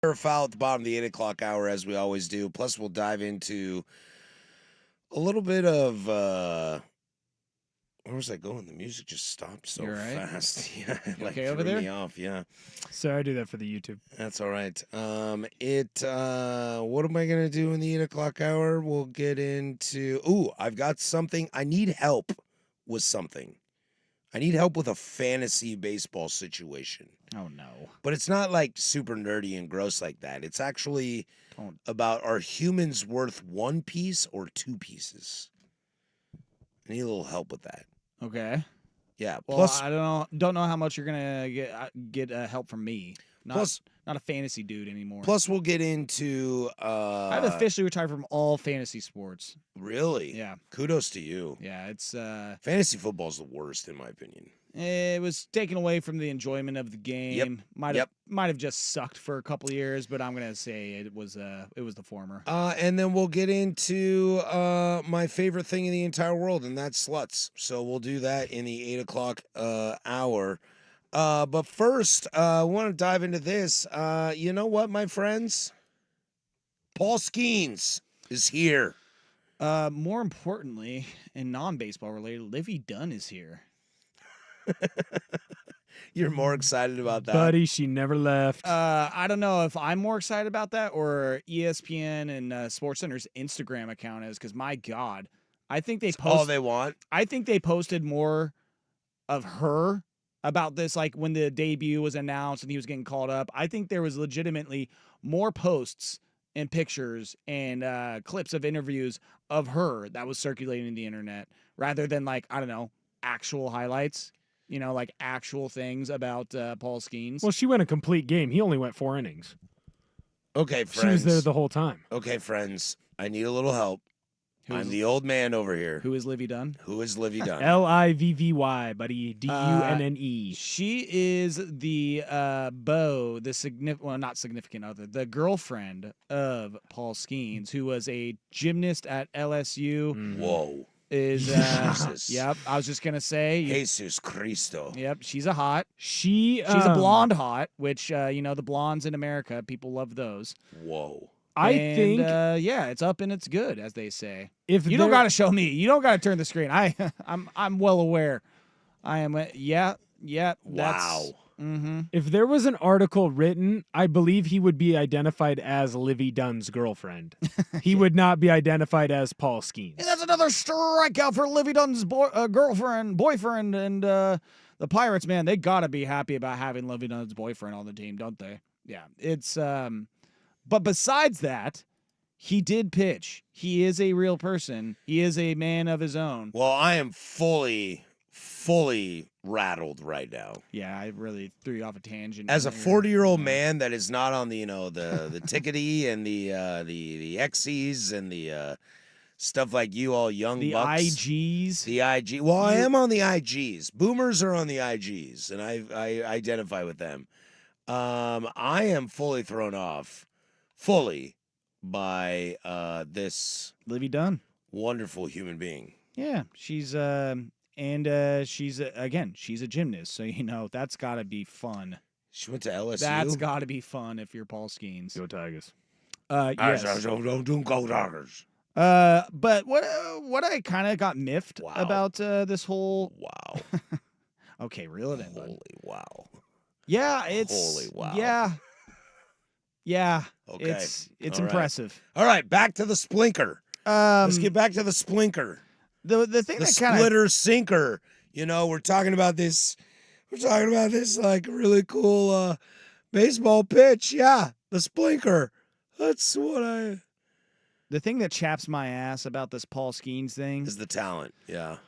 B: or a foul at the bottom of the 8 o'clock hour, as we always do. Plus, we'll dive into a little bit of where was I going? The music just stopped so
A: You're right.
B: fast. Yeah, it, like
A: okay over
B: threw
A: there?
B: me off. Yeah,
D: So I do that for the YouTube.
B: that's all right. What am I gonna do in the 8 o'clock hour? We'll get into. Ooh, I've got something. I need help with something. I need help with a fantasy baseball situation.
A: Oh no.
B: But it's not like super nerdy and gross like that. It's actually
A: Don't-
B: about, are humans worth one piece or two pieces? I need a little help with that.
A: Okay.
B: Yeah.
A: Well,
B: Plus,
A: I don't know how much you're gonna get help from me.
B: plus,
A: Not a fantasy dude anymore.
B: plus, we'll get into.
A: I've officially retired from all fantasy sports.
B: Really?
A: Yeah.
B: Kudos to you.
A: Yeah. It's
B: Fantasy football is the worst, in my opinion.
A: it was taken away from the enjoyment of the game. Might have just sucked for a couple of years, but I'm gonna say it was the former.
B: And then we'll get into my favorite thing in the entire world, and that's sluts. So we'll do that in the 8 o'clock hour. But first, I want to dive into this. You know what, my friends? Paul Skeens is here.
A: More importantly, and non-baseball related, Livy Dunn is here.
B: You're more excited about that.
D: Buddy, she never left.
A: I don't know if I'm more excited about that or ESPN and SportsCenter's Instagram account is, because my God, I think they
B: All they want.
A: I think they posted more of her about this, like when the debut was announced and he was getting called up. I think there was legitimately more posts and pictures and clips of interviews of her that was circulating the internet rather than, like, I don't know, actual highlights. You know, like actual things about Paul Skeens.
D: Well, she went a complete game. He only went 4 innings.
B: Okay, friends.
D: She was there the whole time.
B: Okay, friends. I need a little help.
A: Who's-
B: I'm the old man over here.
A: Who is Livy Dunn?
B: Who is Livy Dunn?
D: Livy, buddy. Dunne.
A: She is the beau, not significant other, the girlfriend of Paul Skeens, who was a gymnast at LSU.
B: Whoa.
A: Is
B: Jesus.
A: Yep, I was just gonna say.
B: Jesus Cristo.
A: Yep, she's a hot.
D: She's
A: She's a blonde hot, which the blondes in America, people love those.
B: Whoa.
D: I
A: And,
D: think
A: yeah, it's up and it's good, as they say.
D: if
A: You don't
D: there-
A: got to show me. You don't got to turn the screen. I'm well aware. I am. Yeah.
B: Wow.
A: Mm-hmm.
D: if there was an article written, I believe he would be identified as Livy Dunn's girlfriend. He would not be identified as Paul Skeens.
A: And that's another strikeout for Livy Dunn's boyfriend, and the Pirates. Man, they gotta be happy about having Livy Dunn's boyfriend on the team, don't they? Yeah, it's But besides that, he did pitch. He is a real person. He is a man of his own.
B: Well, I am fully rattled right now.
A: Yeah, I really threw you off a tangent.
B: As a
A: there.
B: 40-year-old man that is not on the the tickety and the X's and the stuff like you all young
A: The
B: bucks.
A: IGs.
B: The IG. Well, I am on the IGs. Boomers are on the IGs, and I identify with them. I am fully thrown off, by this
A: Livy Dunn.
B: wonderful human being.
A: Yeah, she's she's she's a gymnast, so that's got to be fun.
B: She went to LSU.
A: That's got to be fun if you're Paul Skeens.
D: Go Tigers.
A: Yes.
B: Don't do go Tigers.
A: But what I kind of got miffed
B: Wow.
A: about this whole
B: Wow.
A: okay, reel it in, bud.
B: Holy wow.
A: Yeah, it's
B: Holy wow.
A: Yeah,
B: Okay.
A: it's
B: All right.
A: impressive.
B: All right, back to the splinker. Let's get back to the splinker.
A: the thing
B: The
A: that kind of
B: splitter sinker. We're talking about this. We're talking about this like really cool baseball pitch. Yeah, the splinker. That's what
A: the thing that chaps my ass about this Paul Skeens thing.
B: is the talent. Yeah,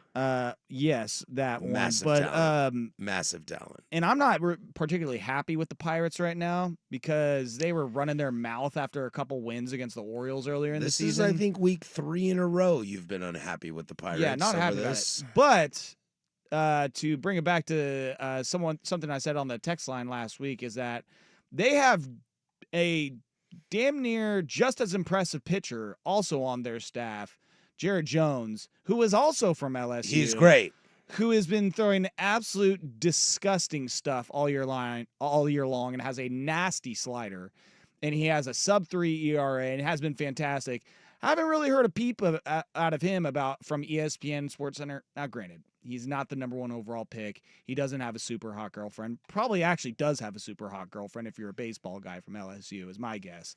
A: Yes, that
B: Massive
A: one. But
B: talent. Massive talent.
A: and I'm not particularly happy with the Pirates right now because they were running their mouth after a couple wins against the Orioles earlier in the
B: This
A: season.
B: is, I think, week 3 in a row you've been unhappy with the Pirates.
A: Yeah, not
B: over
A: happy
B: this.
A: about it. But to bring it back to something I said on the text line last week is that they have a damn near just as impressive pitcher also on their staff, Jared Jones, who is also from LSU.
B: He's great.
A: Who has been throwing absolute disgusting stuff all year long and has a nasty slider. and he has a sub-3 ERA and has been fantastic. I haven't really heard a peep out of him from ESPN SportsCenter. Now, granted, he's not the number 1 overall pick. He doesn't have a super hot girlfriend. Probably actually does have a super hot girlfriend if you're a baseball guy from LSU, is my guess.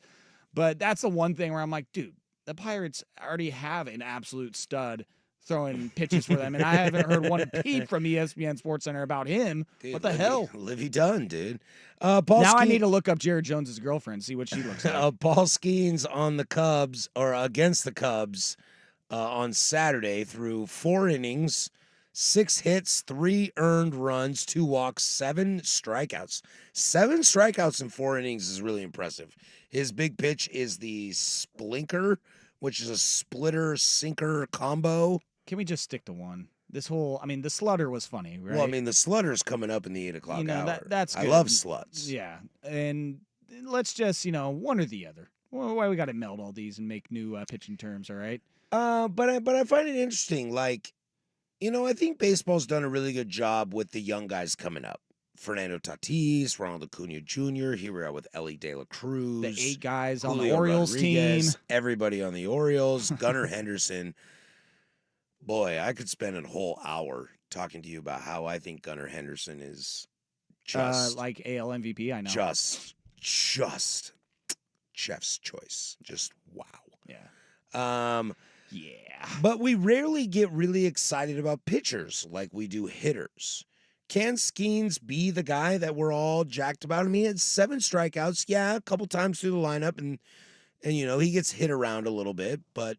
A: But that's the one thing where I'm like, dude, the Pirates already have an absolute stud throwing pitches for them, and I haven't heard one peep from ESPN SportsCenter about him.
B: Dude,
A: what the hell?
B: Livy Dunn, dude.
A: Now I need to look up Jared Jones's girlfriend, see what she looks like.
B: Paul Skeens on the Cubs, or against the Cubs, on Saturday threw 4 innings, 6 hits, 3 earned runs, 2 walks, 7 strikeouts. 7 strikeouts in 4 innings is really impressive. His big pitch is the Splinker, which is a splitter sinker combo.
A: Can we just stick to one? The slutter was funny, right?
B: Well, I mean, the slutter's coming up in the 8 o'clock hour.
A: That's good.
B: I love sluts.
A: Yeah, and let's just, one or the other. Well, why we got to meld all these and make new pitching terms, all right?
B: But I find it interesting. Like, I think baseball's done a really good job with the young guys coming up. Fernando Tatis, Ronald Acuna Jr. Here we are with Ellie De La Cruz.
A: The 8 guys on the
B: Julio
A: Orioles
B: Rodriguez,
A: team.
B: Everybody on the Orioles. Gunnar Henderson. Boy, I could spend a whole hour talking to you about how I think Gunnar Henderson is just
A: like AL MVP, I know.
B: Just chef's choice. Just wow.
A: Yeah.
B: Yeah. But we rarely get really excited about pitchers like we do hitters. Can Skeens be the guy that we're all jacked about? I mean, he had 7 strikeouts, a couple times through the lineup, and he gets hit around a little bit, but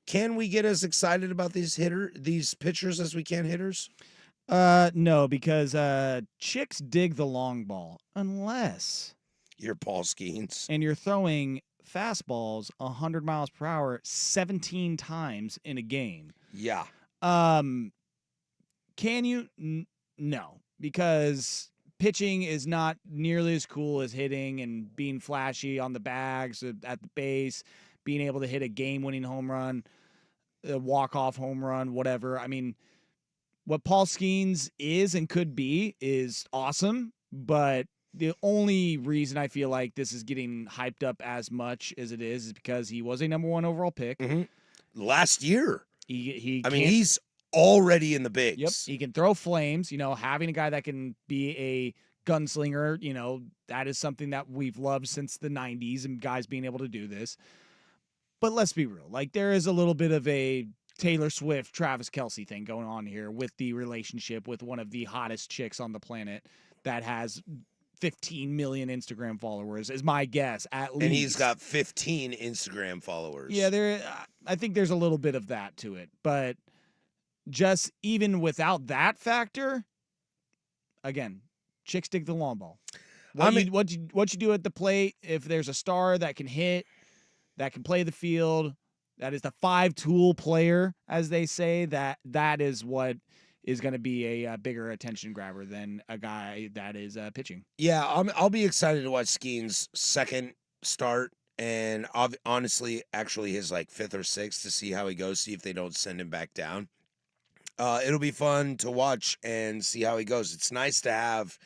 B: can we get as excited about these pitchers as we can hitters?
A: No, because chicks dig the long ball unless
B: you're Paul Skeens
A: and you're throwing fastballs 100 miles per hour 17 times in a game.
B: Yeah.
A: Can you? No, because pitching is not nearly as cool as hitting and being flashy on the bags at the base, being able to hit a game-winning home run, a walk-off home run, whatever. I mean, what Paul Skeens is and could be is awesome, but the only reason I feel like this is getting hyped up as much as it is because he was a number 1 overall pick.
B: Mm-hmm. Last year.
A: He's
B: already in the bigs.
A: Yep. He can throw flames. Having a guy that can be a gunslinger, that is something that we've loved since the 90s and guys being able to do this. But let's be real. Like, there is a little bit of a Taylor Swift, Travis Kelce thing going on here with the relationship with one of the hottest chicks on the planet that has 15 million Instagram followers, is my guess, at least.
B: And he's got 15 Instagram followers.
A: Yeah, I think there's a little bit of that to it. But just even without that factor, again, chicks dig the long ball. What you do at the plate, if there's a star that can hit, that can play the field, that is the 5-tool player, as they say, that is what is going to be a bigger attention grabber than a guy that is pitching.
B: Yeah, I'll be excited to watch Skeens' second start, and honestly, actually his 5th or 6th to see how he goes, see if they don't send him back down. It'll be fun to watch and see how he goes. It's nice to have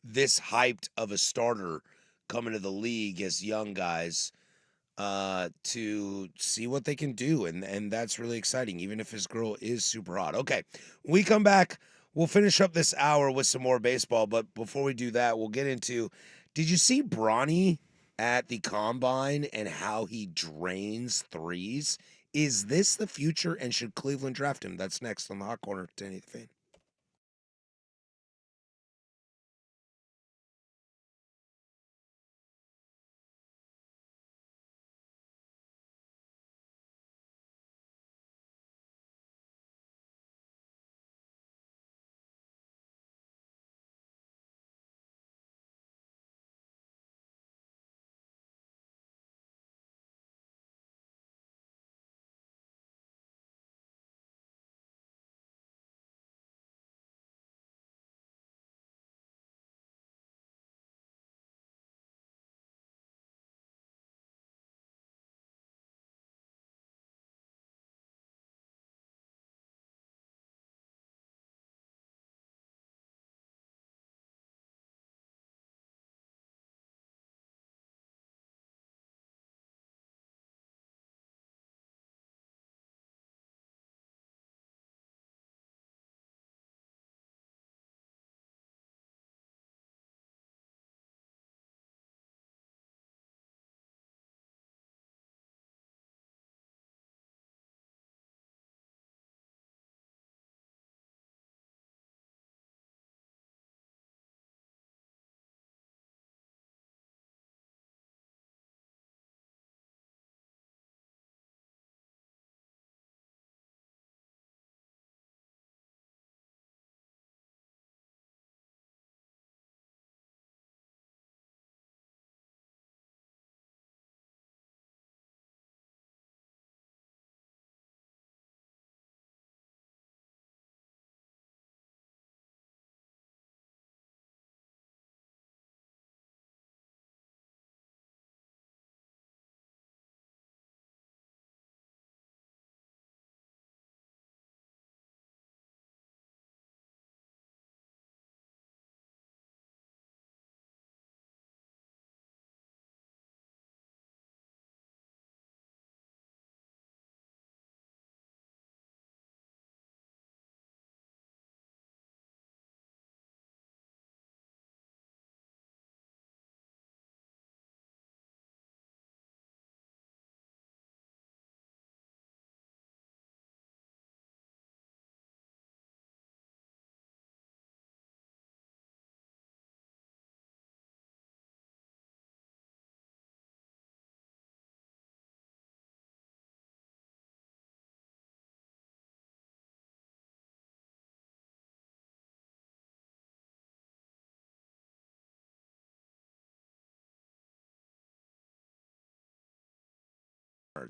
B: this hyped of a starter come into the league as young guys to see what they can do, and that's really exciting, even if his girl is super hot. Okay, when we come back, we'll finish up this hour with some more baseball, but before we do that, we'll get into, did you see Bronny at the Combine and how he drains threes? Is this the future, and should Cleveland draft him? That's next on the Hot Corner. 1080 The Fan.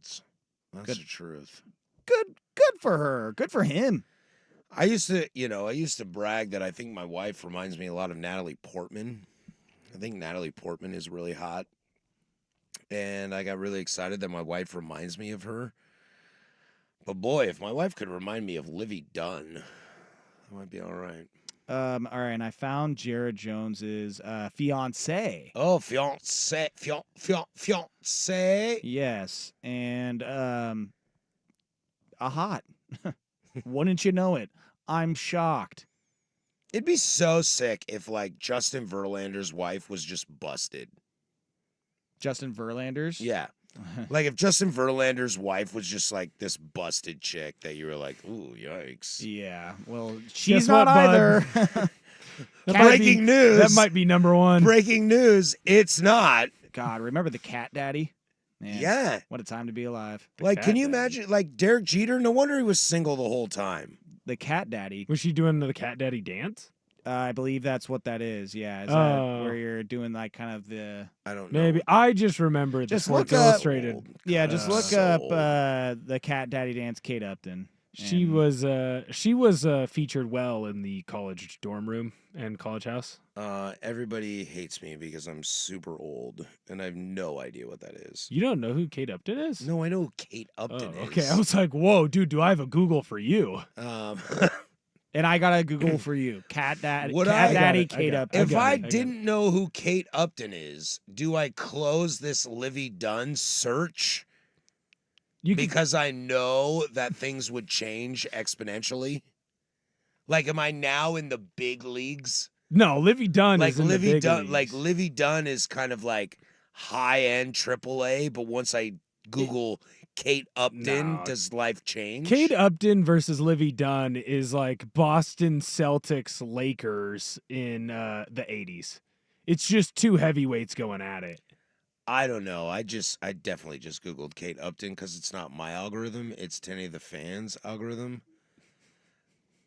B: Edwards. That's
A: Good.
B: the truth.
A: Good for her. Good for him.
B: I used to brag that I think my wife reminds me a lot of Natalie Portman. I think Natalie Portman is really hot. And I got really excited that my wife reminds me of her. But boy, if my wife could remind me of Livy Dunn, that might be all right.
A: All right, and I found Jared Jones's fiance.
B: Oh, fiance.
A: Yes, and a hot. Wouldn't you know it? I'm shocked.
B: It'd be so sick if, like, Justin Verlander's wife was just busted.
A: Justin Verlander's?
B: Yeah. Like, if Justin Verlander's wife was just, like, this busted chick that you were like, ooh, yikes.
A: Yeah. Well, she's
D: Guess
A: not
D: what, bud?
A: either.
D: That might
B: Breaking
D: be-
B: news.
D: That might be number one.
B: Breaking news. It's not.
A: God, remember the cat daddy? Man,
B: Yeah.
A: What a time to be alive.
B: Like,
D: cat
B: can you
D: daddy.
B: imagine, like, Derek Jeter? No wonder he was single the whole time.
A: The cat daddy.
D: Was she doing the cat daddy dance?
A: I believe that's what that is. Yeah. Is that
D: Oh.
A: where you're doing like kind of the.
B: I don't know.
D: Maybe. I just remember the
A: Just
D: Sports
A: look up-
D: Illustrated.
A: Yeah, just look
B: so
A: up
B: old.
A: the cat daddy dance, Kate Upton.
D: She
A: And-
D: was featured well in the college dorm room and college house.
B: Everybody hates me because I'm super old and I have no idea what that is.
D: You don't know who Kate Upton is?
B: No, I know who Kate
D: Oh,
B: Upton is.
D: okay. I was like, whoa, dude, do I have a Google for you?
A: And I got to Google for you. Cat daddy,
B: Would
A: cat
B: I-
A: daddy,
D: I got it, I
A: Kate
D: got it.
A: Upton.
B: if I
D: got it.
B: didn't know who Kate Upton is, do I close this Livy Dunn search
D: You can,
B: because I know that things would change exponentially? Like, am I now in the big leagues?
D: no, Livy Dunn
B: Like
D: is in the
B: Livy
D: big
B: Dunn,
D: leagues.
B: like Livy Dunn is kind of like high end AAA, but once I Google Kate Upton,
D: No.
B: does life change?
D: Kate Upton versus Livy Dunn is like Boston Celtics Lakers in the 80s. It's just two heavyweights going at it.
B: I don't know. I definitely just Googled Kate Upton because it's not my algorithm. It's 10 of the fans algorithm.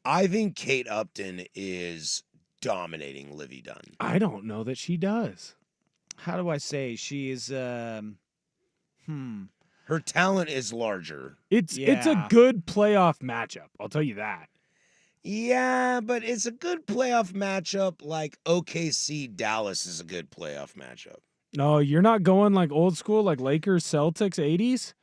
B: I think Kate Upton is dominating Livy Dunn.
D: I don't know that she does.
A: How do I say? She is.
B: Her talent is larger.
D: It's a
A: Yeah.
D: good playoff matchup. I'll tell you that.
B: Yeah, but it's a good playoff matchup. Like OKC Dallas is a good playoff matchup.
D: No, you're not going like old school, like Lakers Celtics 80s.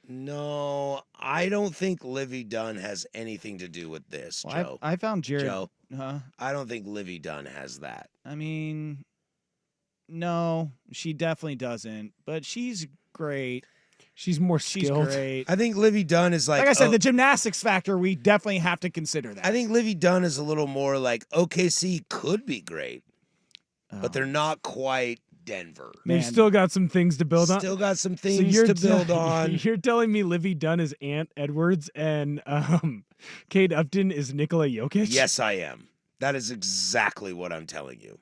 B: No, I don't think Livy Dunn has anything to do with this,
A: Well,
B: Joe.
A: I found Jared.
B: Joe,
A: Huh?
B: I don't think Livy Dunn has that.
A: I mean, no, she definitely doesn't. But she's great.
D: She's more
A: She's
D: skilled.
A: great.
B: I think Livy Dunn is
A: Like I said,
B: oh,
A: the gymnastics factor, we definitely have to consider that.
B: I think Livy Dunn is a little more like OKC could be great, but they're not quite Denver.
D: They've
A: Man.
D: still got some things to build on.
B: Still got some
D: So
B: things
D: you're
B: to build on.
D: You're telling me Livy Dunn is Ant Edwards and Kate Upton is Nikola Jokic?
B: Yes, I am. That is exactly what I'm telling you.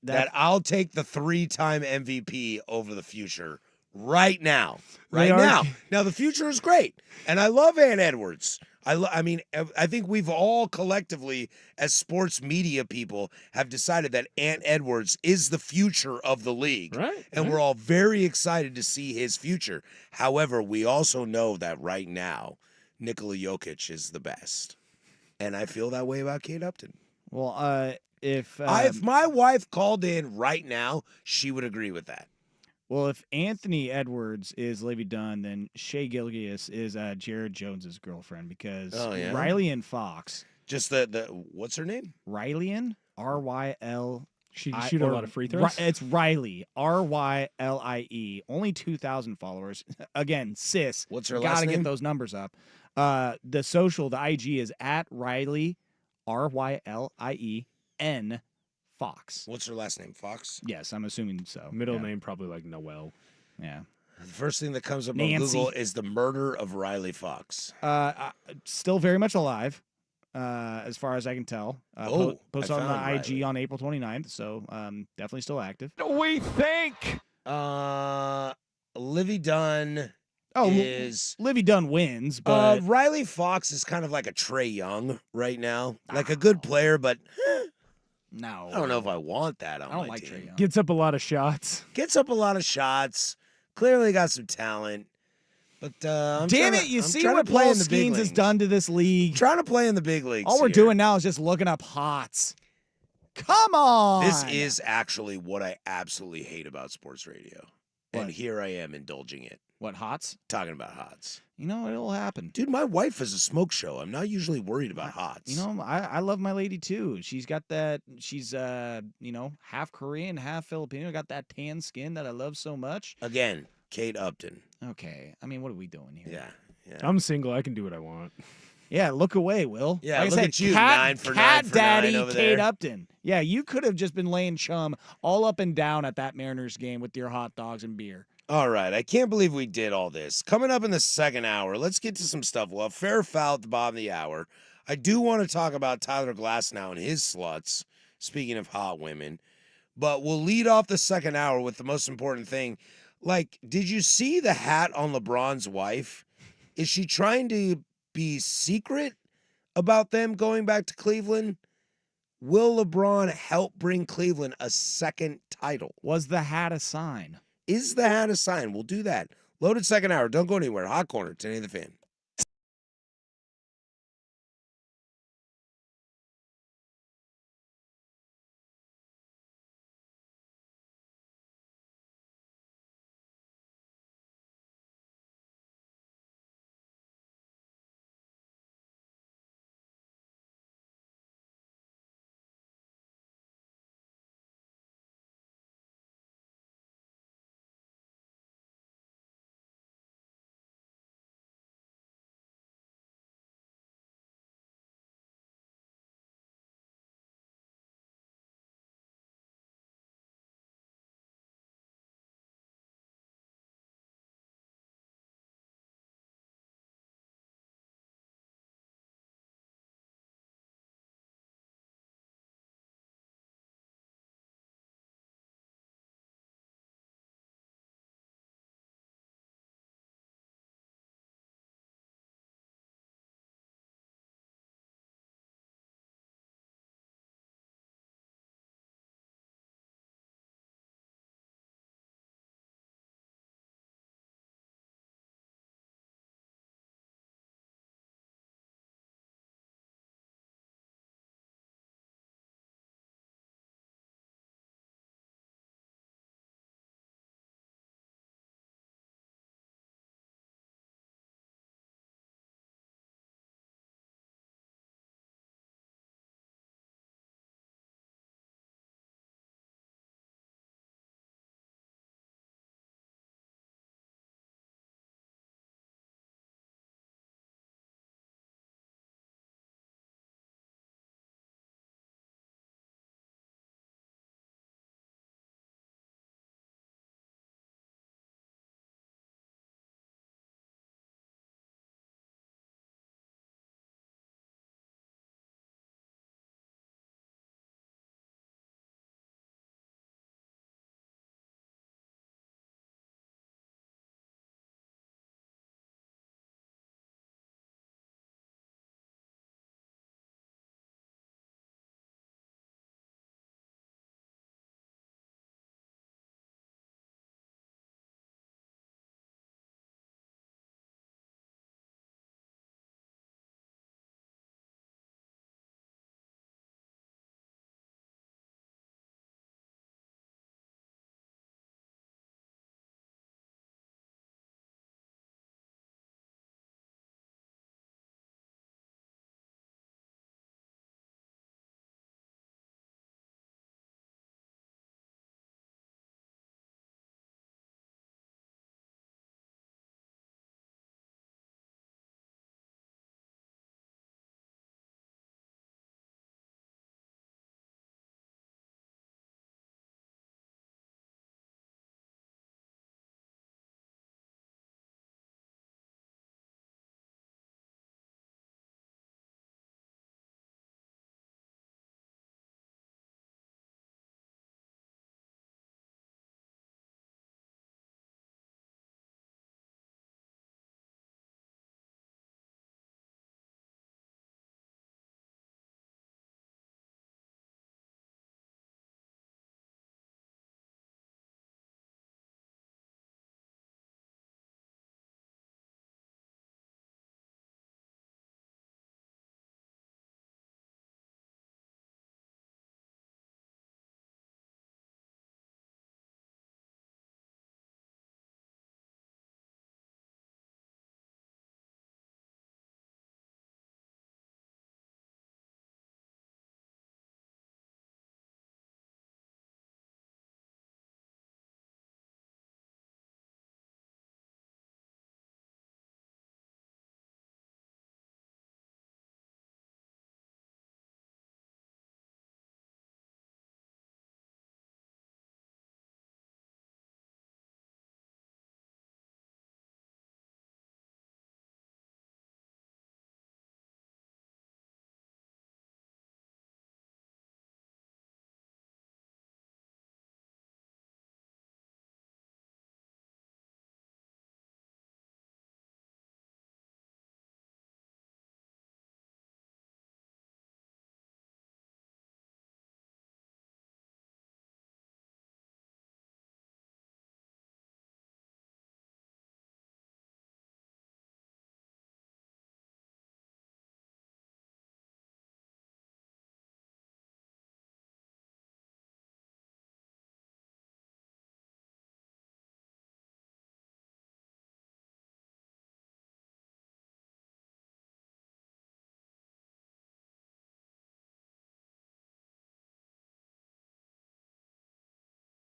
A: That-
B: That I'll take the 3-time MVP over the future right now. Right
D: They are-
B: now. Now, the future is great. And I love Ant Edwards. I mean, I think we've all collectively, as sports media people, have decided that Ant Edwards is the future of the league.
D: Right.
B: And we're all very excited to see his future. However, we also know that right now, Nikola Jokic is the best. And I feel that way about Kate Upton.
A: Well, if
B: If my wife called in right now, she would agree with that.
A: well, if Anthony Edwards is Livy Dunn, then Shea Gilgeous is Jared Jones's girlfriend because
B: Oh, yeah?
A: Riley and Fox,
B: Just the what's her name?
A: Riley RYL.
D: She shoot a lot of free throws.
A: It's Riley RYLIE. Only 2,000 followers. Again, sis.
B: What's her
A: Gotta
B: last
A: get
B: name?
A: those numbers up. The social, the IG is at Riley RYLIEN Fox.
B: What's her last name? Fox.
A: Yes, I'm assuming so.
D: Middle
A: yeah.
D: name probably like Noel.
A: Yeah.
B: The first thing that comes up
A: Nancy.
B: on Google is the murder of Riley Fox.
A: Still very much alive, as far as I can tell. Posted
B: I
A: on the
B: found
A: IG
B: Riley.
A: on April 29th, so definitely still active.
C: We think.
B: Livy Dunn
A: Oh,
B: is
A: Livy Dunn wins, but
B: Riley Fox is kind of like a Trey Young right now, like a good player, but
A: no,
B: I don't know if I want that on
A: I don't
B: my
A: like
B: team.
A: Trae Young.
D: Gets up a lot of shots.
B: Gets up a lot of shots. Clearly got some talent. But I'm
A: Damn
B: trying
A: it! You
B: I'm
A: see
B: trying
A: what
B: to play
A: Paul
B: in the big
A: Skeens has
B: leagues.
A: done to this league.
B: Trying to play in the big leagues.
A: All we're
B: here.
A: doing now is just looking up hots. Come on.
B: This is actually what I absolutely hate about sports radio. And
A: What?
B: here I am indulging it,
A: What hots?
B: talking about hots.
A: You know it'll happen.
B: Dude, my wife has a smoke show. I'm not usually worried about hots.
A: You know, I love my lady too. She's got that. She's half Korean, half Filipino. Got that tan skin that I love so much.
B: Again, Kate Upton.
A: Okay, I mean, what are we doing here?
B: Yeah.
D: I'm single. I can do what I want.
A: Yeah, look away, Will.
B: Yeah,
A: like
B: look
A: I said,
B: at you,
A: cat,
B: 9 for
A: cat
B: 9 for
A: daddy
B: 9 over
A: Kate
B: there.
A: Upton. Yeah, you could have just been laying chum all up and down at that Mariners game with your hot dogs and beer.
B: All right, I can't believe we did all this. Coming up in the second hour, let's get to some stuff. We'll have fair or foul at the bottom of the hour. I do want to talk about Tyler Glasnow and his sluts, speaking of hot women. But we'll lead off the second hour with the most important thing. Like, did you see the hat on LeBron's wife? Is she trying to be secret about them going back to Cleveland? Will LeBron help bring Cleveland a second title?
A: Was the hat a sign?
B: Is the hat a sign? We'll do that. Loaded second hour. Don't go anywhere. Hot Corner, 10 the Fan.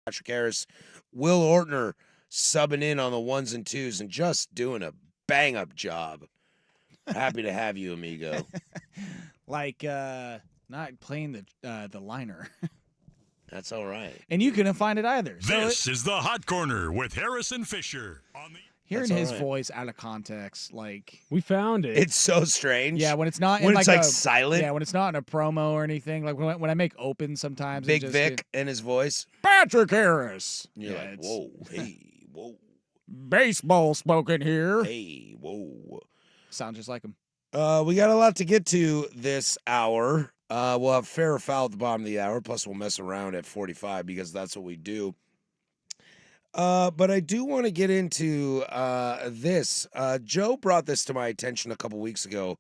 B: Patrick Harris, Will Ortner subbing in on the ones and twos and just doing a bang-up job. Happy to have you, amigo.
A: Like not playing the liner.
B: That's all right.
A: And you couldn't find it either.
F: This is the Hot Corner with Harrison Fisher. On the
A: Hearing
B: That's
A: his
B: all right.
A: voice out of context, like
D: We found it.
B: It's so strange.
A: yeah, when it's not in
B: when
A: like
B: it's like
A: a,
B: silent.
A: yeah, when it's not in a promo or anything. Like when I make open sometimes, it
B: Big
A: just
B: Vic and his voice.
A: Patrick Harris.
B: You're
A: Yeah,
B: like,
A: it's
B: whoa, hey, whoa,
A: baseball spoken here.
B: hey, whoa.
A: Sound just like him.
B: We got a lot to get to this hour. We'll have fair or foul at the bottom of the hour. Plus, we'll mess around at 45 because that's what we do. But I do want to get into this. Joe brought this to my attention a couple weeks ago,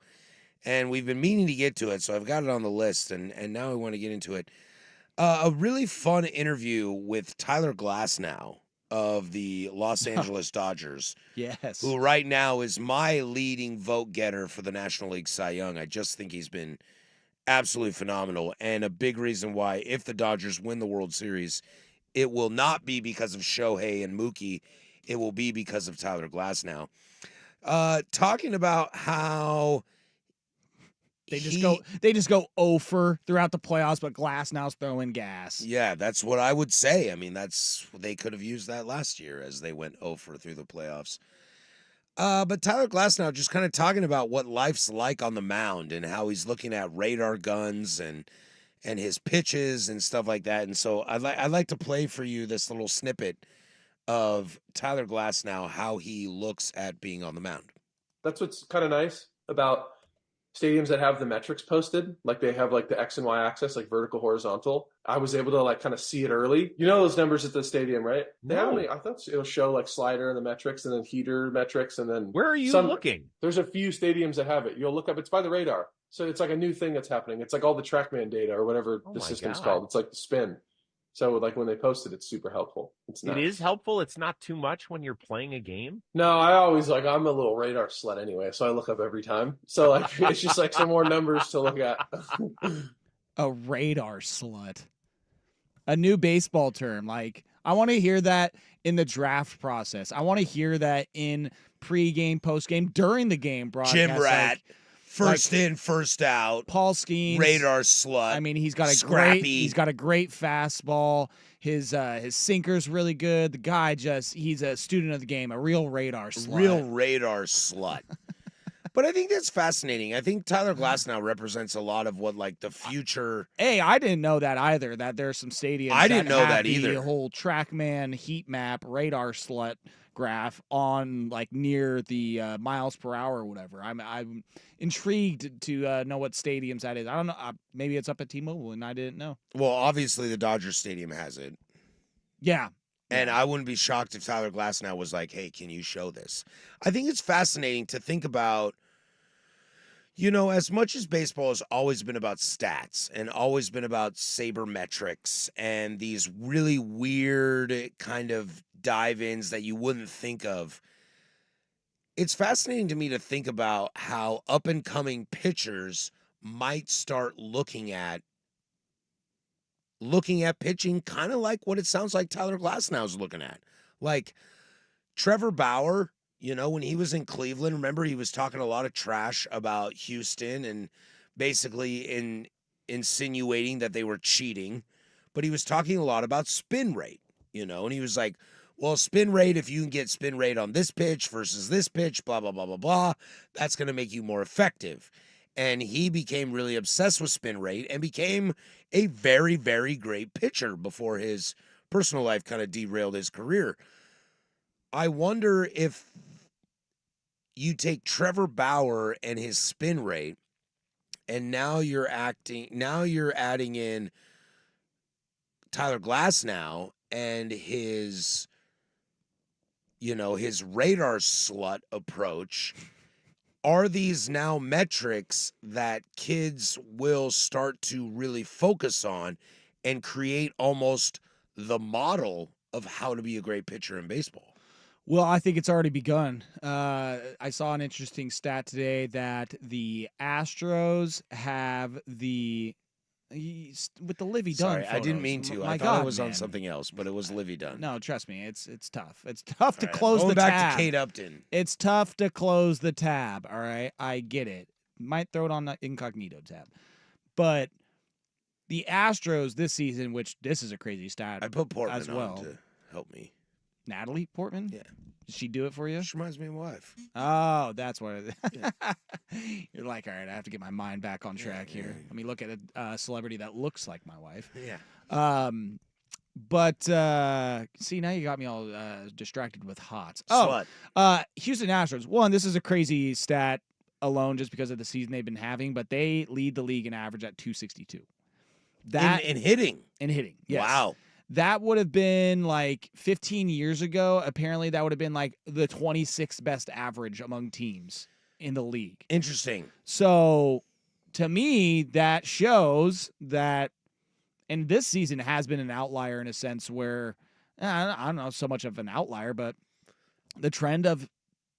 B: and we've been meaning to get to it, so I've got it on the list, and now I want to get into it. A really fun interview with Tyler Glasnow of the Los Angeles Dodgers,
A: Yes.
B: who right now is my leading vote getter for the National League Cy Young. I just think he's been absolutely phenomenal, and a big reason why, if the Dodgers win the World Series, it will not be because of Shohei and Mookie. It will be because of Tyler Glasnow. Talking about how
A: They just go over throughout the playoffs, but Glasnow's throwing gas.
B: Yeah, that's what I would say. I mean, they could have used that last year as they went over through the playoffs. But Tyler Glasnow just kind of talking about what life's like on the mound and how he's looking at radar guns and his pitches and stuff like that. And so I'd like to play for you this little snippet of Tyler Glasnow, how he looks at being on the mound.
H: That's what's kind of nice about stadiums that have the metrics posted, like they have like the X and Y axis, like vertical, horizontal. I was able to like kind of see it early. You know those numbers at the stadium, right?
G: No.
H: I thought it'll show like slider and the metrics and then heater metrics and then
G: Where are you
H: some-
G: looking?
H: There's a few stadiums that have it. You'll look up, it's by the radar. So it's like a new thing that's happening. It's like all the TrackMan data or whatever
G: Oh
H: the
G: my
H: system's
G: God.
H: called. It's like the spin. So like when they post it, it's super helpful. It's nice.
G: It is helpful. It's not too much when you're playing a game.
H: No, I always I'm a little radar slut anyway, so I look up every time. So like it's just like some more numbers to look at.
A: A radar slut. A new baseball term. Like, I want to hear that in the draft process. I want to hear that in pregame, postgame, during the game broadcast.
B: Jim Rat,
A: Like,
B: first in, first out,
A: Paul Skeens.
B: radar slut.
A: I mean, he's got a
B: Scrappy.
A: great fastball. His sinker's really good. The guy he's a student of the game, a real radar slut.
B: Real radar slut. But I think that's fascinating. I think Tyler Glasnow represents a lot of what like the future.
A: Hey, I didn't know that either. That there's some stadiums.
B: I didn't know
A: have
B: that
A: the
B: either.
A: whole TrackMan heat map radar slut graph on like near the miles per hour or whatever. I'm intrigued to know what stadiums that is. I don't know. Maybe it's up at T-Mobile and I didn't know.
B: Well, obviously the Dodger Stadium has it.
A: Yeah.
B: And I wouldn't be shocked if Tyler Glasnow was like, hey, can you show this? I think it's fascinating to think about, you know, as much as baseball has always been about stats and always been about sabermetrics and these really weird kind of dive-ins that you wouldn't think of, it's fascinating to me to think about how up-and-coming pitchers might start looking at pitching kind of like what it sounds like Tyler Glasnow's looking at. Like Trevor Bauer, you know, when he was in Cleveland, remember he was talking a lot of trash about Houston and basically insinuating that they were cheating, but he was talking a lot about spin rate, you know, and he was like, well, spin rate, if you can get spin rate on this pitch versus this pitch, blah, blah, blah, blah, blah, that's going to make you more effective. And he became really obsessed with spin rate and became a very, very great pitcher before his personal life kind of derailed his career. I wonder if you take Trevor Bauer and his spin rate, and now you're adding in Tyler Glasnow and his, you know, his radar slut approach. Are these now metrics that kids will start to really focus on and create almost the model of how to be a great pitcher in baseball?
A: Well, I think it's already begun. I saw an interesting stat today that the Astros have with the Livy Dunn.
B: Sorry, I didn't
A: photos.
B: mean to.
A: My
B: I thought
A: God,
B: it was on
A: man.
B: something else, but it was Livy Dunn.
A: No, trust me, it's tough. It's tough to
B: All right,
A: close
B: going
A: the
B: back
A: tab.
B: to Kate Upton.
A: It's tough to close the tab. All right, I get it. Might throw it on the incognito tab, but the Astros this season, which this is a crazy stat.
B: I put Portman
A: as well.
B: on to help me.
A: Natalie Portman.
B: Yeah.
A: Did she do it for you?
B: She reminds me of my wife.
A: Oh, that's what it is. You're like, all right, I have to get my mind back on track here. Let me look at a celebrity that looks like my wife.
B: Yeah.
A: But see, now you got me all distracted with hots.
B: Slut.
A: Houston Astros. One, this is a crazy stat alone just because of the season they've been having, but they lead the league in average at 262. That
B: in hitting.
A: in hitting. Yes.
B: Wow.
A: That would have been like 15 years ago. Apparently, that would have been like the 26th best average among teams in the league.
B: Interesting.
A: So, to me, that shows that, and this season has been an outlier in a sense where, I don't know so much of an outlier, but the trend of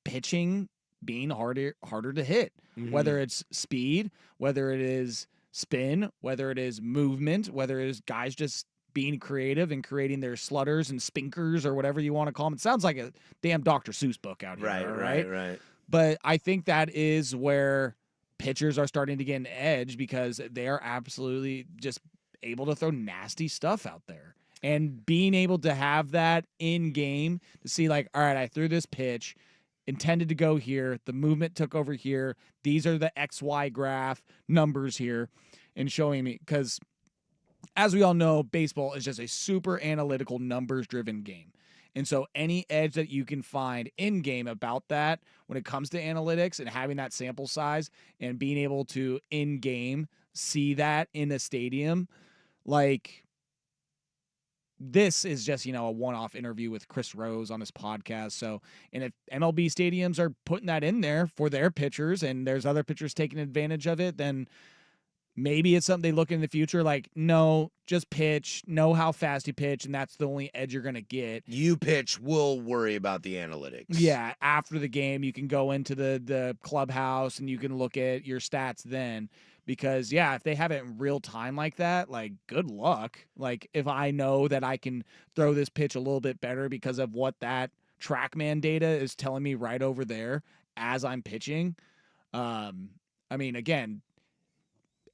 A: pitching being harder to hit, whether it's speed, whether it is spin, whether it is movement, whether it is guys just being creative and creating their slutters and spinkers or whatever you want to call them. It sounds like a damn Dr. Seuss book out here.
B: Right.
A: But I think that is where pitchers are starting to get an edge because they are absolutely just able to throw nasty stuff out there. And being able to have that in game to see like, all right, I threw this pitch, intended to go here, the movement took over here, these are the XY graph numbers here, and showing me, because as we all know, baseball is just a super analytical, numbers-driven game. And so any edge that you can find in-game about that when it comes to analytics and having that sample size and being able to in-game see that in a stadium, like this is just, a one-off interview with Chris Rose on his podcast. So, and if MLB stadiums are putting that in there for their pitchers and there's other pitchers taking advantage of it, then maybe it's something they look in the future like, no, just pitch, know how fast you pitch, and that's the only edge you're going to get.
B: You pitch, we'll worry about the analytics.
A: Yeah, after the game, you can go into the clubhouse and you can look at your stats then. Because, yeah, if they have it in real time like that, like, good luck. Like, if I know that I can throw this pitch a little bit better because of what that TrackMan data is telling me right over there as I'm pitching. I mean, again,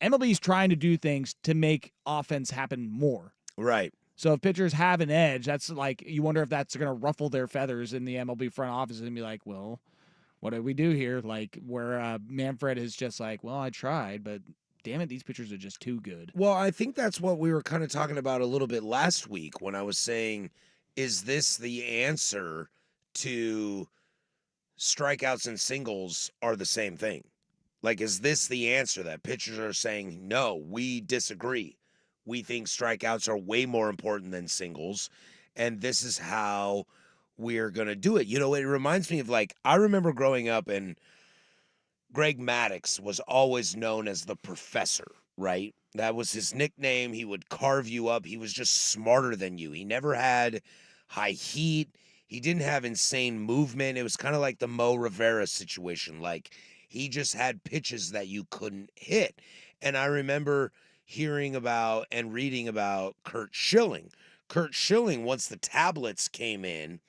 A: MLB is trying to do things to make offense happen more.
B: Right.
A: So if pitchers have an edge, that's like, you wonder if that's going to ruffle their feathers in the MLB front office and be like, well, what did we do here? Like where Manfred is just like, well, I tried, but damn it, these pitchers are just too good.
B: Well, I think that's what we were kind of talking about a little bit last week when I was saying, is this the answer to strikeouts and singles are the same thing? Like, is this the answer that pitchers are saying, no, we disagree. We think strikeouts are way more important than singles, and this is how we're going to do it. It reminds me of, like, I remember growing up and Greg Maddux was always known as the professor, right? That was his nickname. He would carve you up. He was just smarter than you. He never had high heat. He didn't have insane movement. It was kind of like the Mo Rivera situation. Like, he just had pitches that you couldn't hit. And I remember hearing about and reading about Curt Schilling. Curt Schilling, once the tablets came in,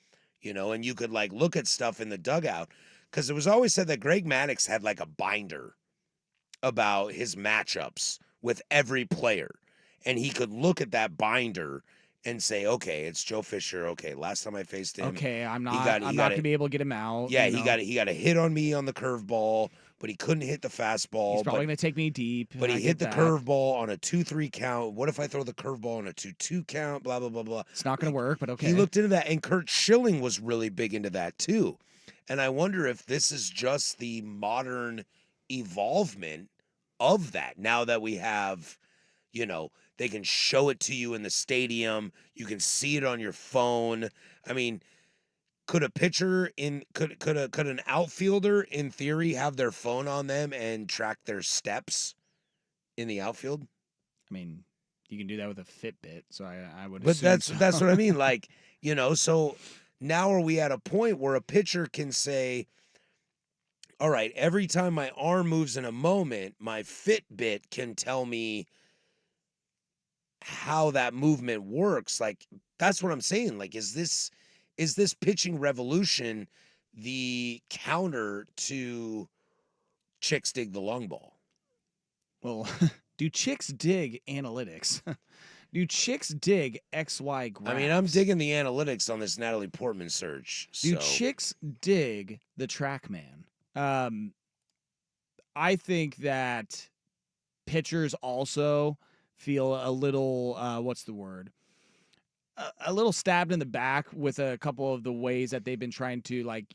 B: and you could like look at stuff in the dugout, because it was always said that Greg Maddux had like a binder about his matchups with every player. And he could look at that binder and say, okay, it's Joe Fisher. Okay, last time I faced him.
A: Okay, I'm not going to be able to get him out.
B: Yeah, he got a hit on me on the curveball, but he couldn't hit the fastball.
A: He's probably going to take me deep.
B: But he hit the curveball on a 2-3 count. What if I throw the curveball on a 2-2 count? Blah, blah, blah, blah.
A: It's not going to work, but okay.
B: He looked into that, and Curt Schilling was really big into that too. And I wonder if this is just the modern evolvement of that. Now that we have, they can show it to you in the stadium. You can see it on your phone. I mean, could a pitcher could an outfielder in theory have their phone on them and track their steps in the outfield?
A: I mean, you can do that with a Fitbit, so I would.
B: But
A: assume
B: that's
A: so.
B: what I mean. Like, so now are we at a point where a pitcher can say, all right, every time my arm moves in a moment, my Fitbit can tell me how that movement works. Like, that's what I'm saying. Like, is this pitching revolution the counter to chicks dig the long ball?
A: Well, do chicks dig analytics? Do chicks dig XY graphs?
B: I mean, I'm digging the analytics on this Natalie Portman search.
A: Do
B: So.
A: chicks dig the TrackMan? I think that pitchers also feel a little, what's the word? A little stabbed in the back with a couple of the ways that they've been trying to, like,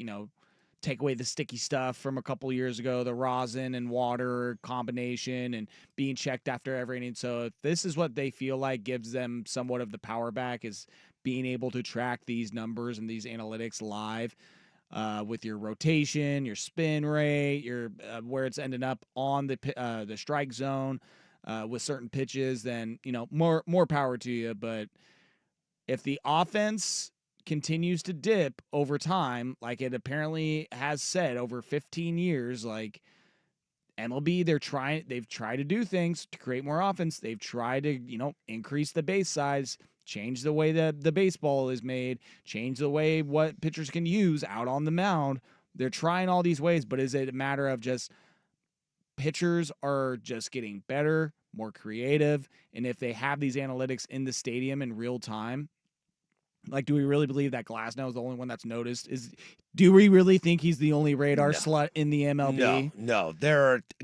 A: take away the sticky stuff from a couple years ago, the rosin and water combination and being checked after every inning. So if this is what they feel like gives them somewhat of the power back, is being able to track these numbers and these analytics live with your rotation, your spin rate, your where it's ending up on the strike zone with certain pitches, then more power to you. But if the offense continues to dip over time, like it apparently has said over 15 years, like MLB, they've tried to do things to create more offense. They've tried to, increase the base size, change the way that the baseball is made, change the way what pitchers can use out on the mound. They're trying all these ways, but is it a matter of just pitchers are just getting better, more creative? And if they have these analytics in the stadium in real time, like, do we really believe that Glasnow is the only one that's noticed? Do we really think he's the only radar slut in the MLB?
B: No.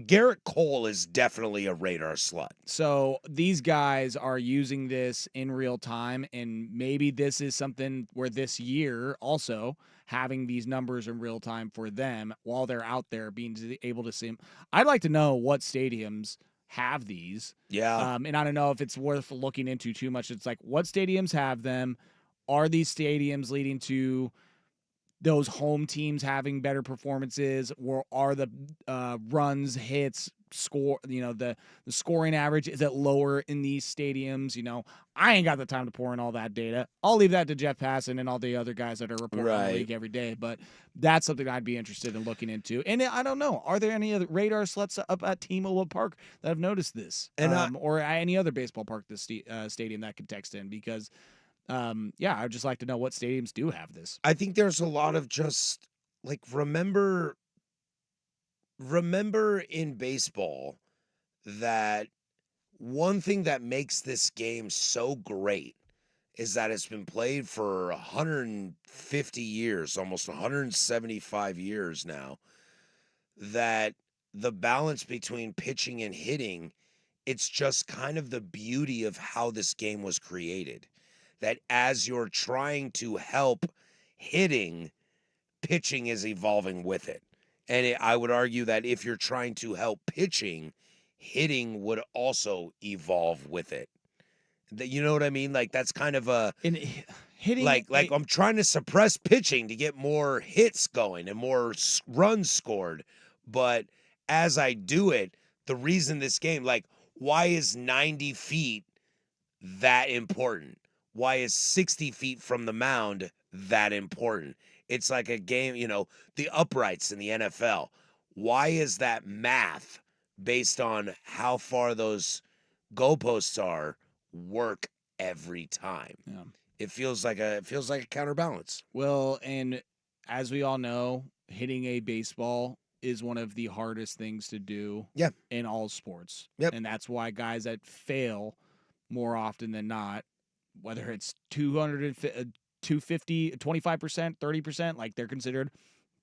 B: Garrett Cole is definitely a radar slut.
A: So these guys are using this in real time, and maybe this is something where this year also having these numbers in real time for them while they're out there being able to see them. I'd like to know what stadiums have these.
B: Yeah.
A: And I don't know if it's worth looking into too much. It's like, what stadiums have them? Are these stadiums leading to those home teams having better performances, or are the runs, hits, score, the scoring average, is it lower in these stadiums? I ain't got the time to pour in all that data. I'll leave that to Jeff Passan and all the other guys that are reporting on the league every day. But that's something I'd be interested in looking into. And I don't know, are there any other radar sluts up at T-Mobile Park that have noticed this, or any other baseball park this stadium that could text in? Because I'd just like to know what stadiums do have this.
B: I think there's a lot of just like remember in baseball that one thing that makes this game so great is that it's been played for 150 years, almost 175 years now, that the balance between pitching and hitting, it's just kind of the beauty of how this game was created. That as you're trying to help hitting, pitching is evolving with it. And I would argue that if you're trying to help pitching, hitting would also evolve with it. You know what I mean? Like, that's kind of a...
A: hitting...
B: Like I'm trying to suppress pitching to get more hits going and more runs scored. But as I do it, the reason this game... Like, why is 90 feet that important? Why is 60 feet from the mound that important? It's like a game, the uprights in the NFL. Why is that math based on how far those goalposts are work every time?
A: Yeah.
B: It feels like a counterbalance.
A: Well, and as we all know, hitting a baseball is one of the hardest things to do in all sports.
B: Yep.
A: And that's why guys that fail more often than not, whether it's 250, 25%, 30%, like they're considered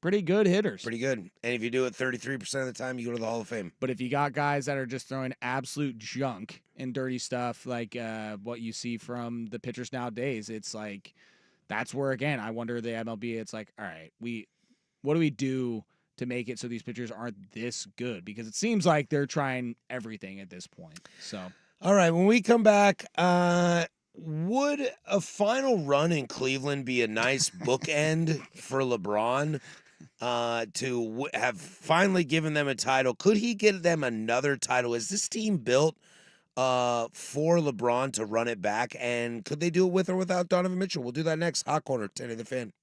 A: pretty good hitters.
B: Pretty good. And if you do it 33% of the time, you go to the Hall of Fame.
A: But if you got guys that are just throwing absolute junk and dirty stuff, like what you see from the pitchers nowadays, it's like, that's where, again, I wonder the MLB, it's like, all right, what do we do to make it so these pitchers aren't this good? Because it seems like they're trying everything at this point. So,
B: all right, when we come back, would a final run in Cleveland be a nice bookend for LeBron to have finally given them a title? Could he get them another title? Is this team built for LeBron to run it back? And could they do it with or without Donovan Mitchell? We'll do that next. Hot Corner, 10 of the Fan.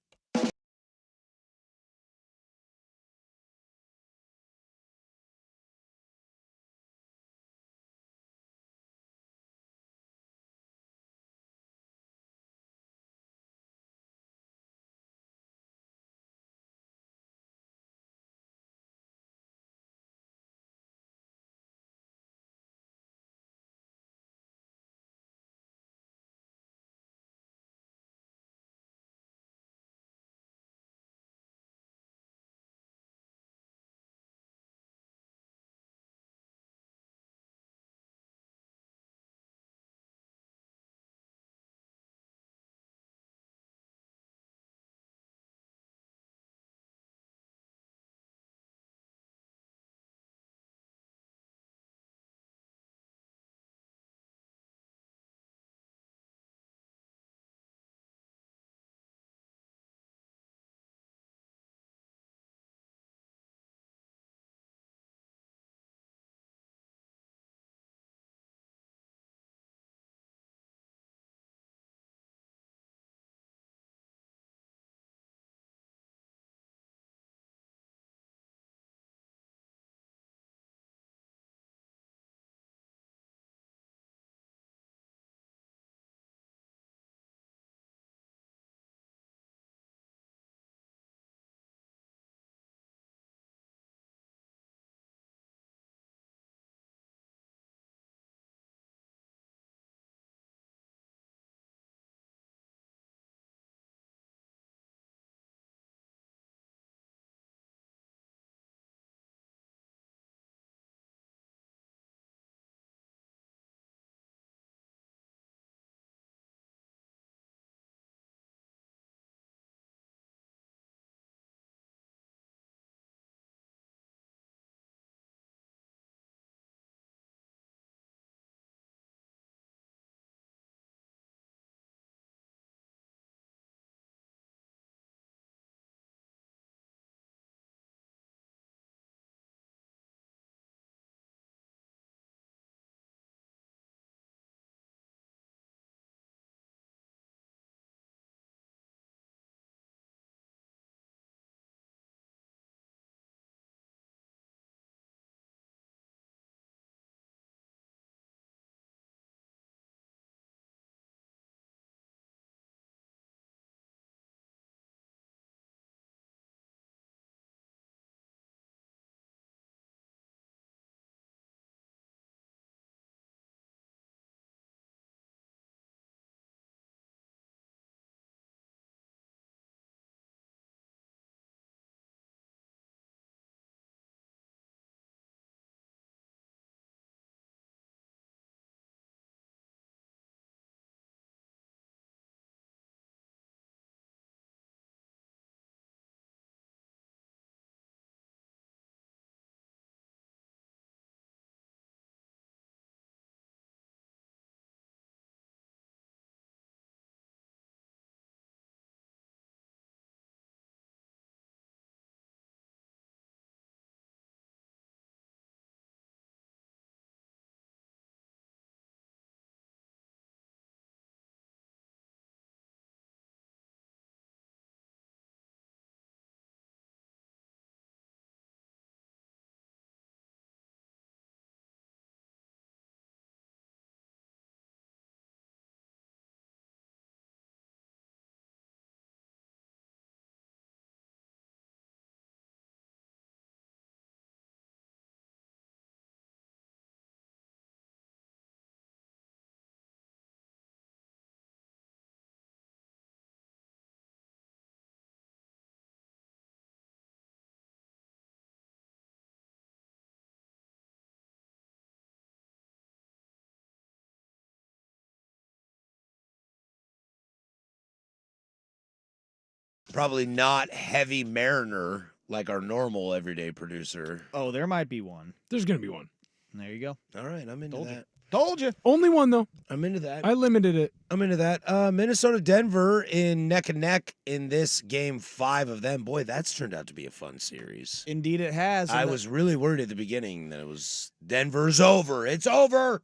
B: Probably not Heavy Mariner like our normal everyday producer.
A: Oh, there might be one.
D: There's gonna be one.
A: There you go.
B: All right, I'm into
A: Told you.
B: that.
A: Told you.
D: Only one though.
B: I'm into that.
D: I limited it.
B: I'm into that. Minnesota Denver in neck and neck in this game 5 of them. Boy, that's turned out to be a fun series.
A: Indeed, it has.
B: I was really worried at the beginning that it was Denver's over. It's over.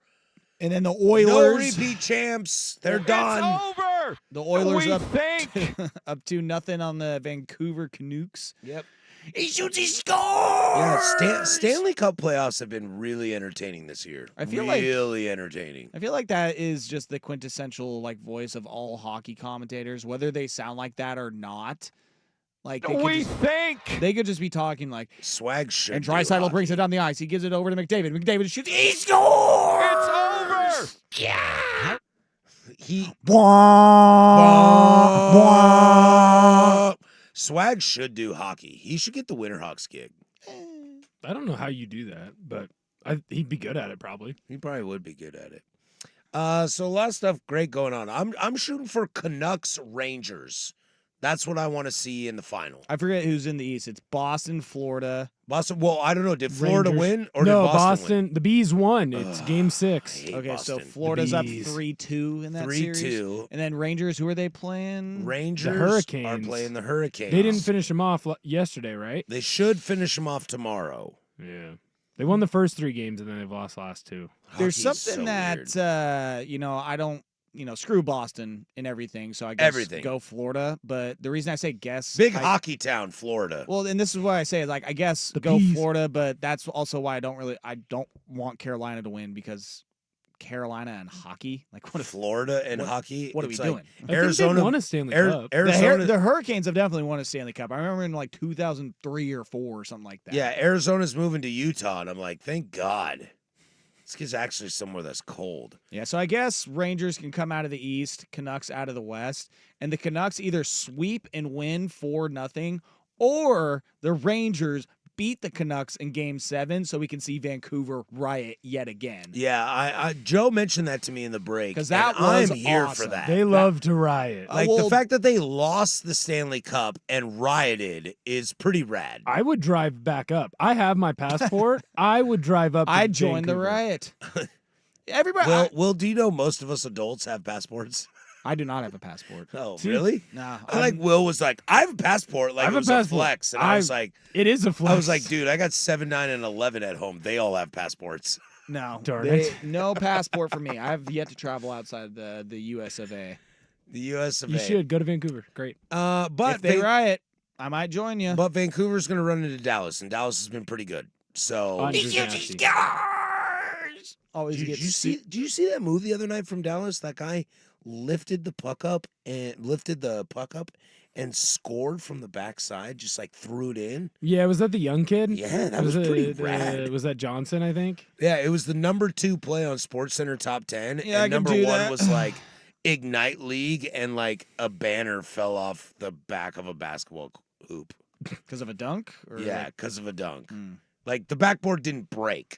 A: And then the
B: No
A: Oilers.
B: repeat champs. They're done.
G: over.
A: The Oilers
G: We
A: up
G: think.
A: up to nothing on the Vancouver Canucks.
B: Yep.
A: He shoots, he scores.
B: Yeah, Stanley Cup playoffs have been really entertaining this year.
A: I feel like-
B: really entertaining.
A: I feel like that is just the quintessential like voice of all hockey commentators, whether they sound like that or not. Like they could just be talking like,
B: Swag should.
A: and
B: do
A: Draisaitl
B: hockey.
A: brings it down the ice. He gives it over to McDavid. McDavid shoots. He scores.
G: It's over.
A: Yeah.
B: He Swag should do hockey. He should get the Winterhawks gig.
D: I don't know how you do that, but he'd be good at it probably.
B: He probably would be good at it. So a lot of stuff great going on. I'm shooting for Canucks Rangers. That's what I want to see in the final.
A: I forget who's in the East. It's Boston, Florida.
B: Boston. Well, I don't know. Did Florida
D: Rangers.
B: win or
D: no,
B: did Boston win?
D: The Bees won. It's game 6.
B: I hate
A: Okay,
B: Boston.
A: so Florida's up
D: Bees.
A: 3-2 in that series.
B: 3-2.
A: And then Rangers, who are they playing?
B: Rangers are
D: Hurricanes.
B: playing the Hurricanes.
D: They didn't finish them off yesterday, right?
B: They should finish them off tomorrow.
D: Yeah. They won the first 3 games and then they've lost the last 2.
A: There's
B: Hockey's
A: something
B: so
A: that
B: weird.
A: I don't, screw Boston and everything. So I guess
B: Everything.
A: go Florida. But the reason I say guess,
B: Big hockey town, Florida.
A: Well, and this is why I say like I guess
D: The
A: go
D: Bees.
A: Florida, but that's also why I don't want Carolina to win because Carolina and hockey, like what if
B: Florida and
A: what-
B: hockey.
A: what are we
B: it's like
A: doing?
D: I think they
B: Arizona
D: won a Stanley Cup.
B: Arizona.
A: the Hurricanes have definitely won a Stanley Cup. I remember in like 2003 or 4 or something like that.
B: Yeah, Arizona's moving to Utah, and I'm like, thank God. This is actually somewhere that's cold.
A: Yeah, so I guess Rangers can come out of the East, Canucks out of the West, and the Canucks either sweep and win 4-0, or the Rangers beat the Canucks in Game 7, so we can see Vancouver riot yet again.
B: Yeah, I Joe mentioned that to me in the break.
A: 'Cause that
B: and
A: was
B: I'm here for
A: awesome.
B: that.
D: They love to riot.
B: Like
A: well-
B: the fact that they lost the Stanley Cup and rioted is pretty rad.
D: I would drive back up. I have my passport. I would drive up. to
A: I'd join the
D: Vancouver.
A: riot. Everybody,
B: Well, do you know most of us adults have passports?
A: I do not have a passport.
B: Oh,
D: See?
B: really?
A: Nah,
B: I like Will was like, I have a passport. Like
D: I have
B: it
D: a
B: was
D: passport.
B: a flex, and I was
D: I-
B: like,
D: It is a flex.
B: I was like, dude, I got 7, 9, and 11 at home. They all have passports.
A: no,
D: Darn it.
A: no passport for me. I've yet to travel outside the U.S. of A.
B: The U.S. of
D: you
B: A.
D: should go to Vancouver. Great.
B: But
A: If they riot, I might join you.
B: But Vancouver's going to run into Dallas, and Dallas has been pretty good. So,
D: Andrews nasty.
A: Always
B: did
A: gets
B: you see that move the other night from Dallas? That guy lifted the puck up and scored from the backside, just like threw it in.
D: Yeah, was that the young kid?
B: Yeah, that was pretty rad.
D: Was that Johnson? I think.
B: Yeah, it was the number 2 play on SportsCenter Top 10.
A: Yeah, I
B: and
A: can
B: number
A: do
B: 1
A: that.
B: was like Ignite League, and like a banner fell off the back of a basketball hoop.
A: because of a dunk. Or
B: Yeah,
A: like-
B: because of a dunk.
A: Mm.
B: Like the backboard didn't break,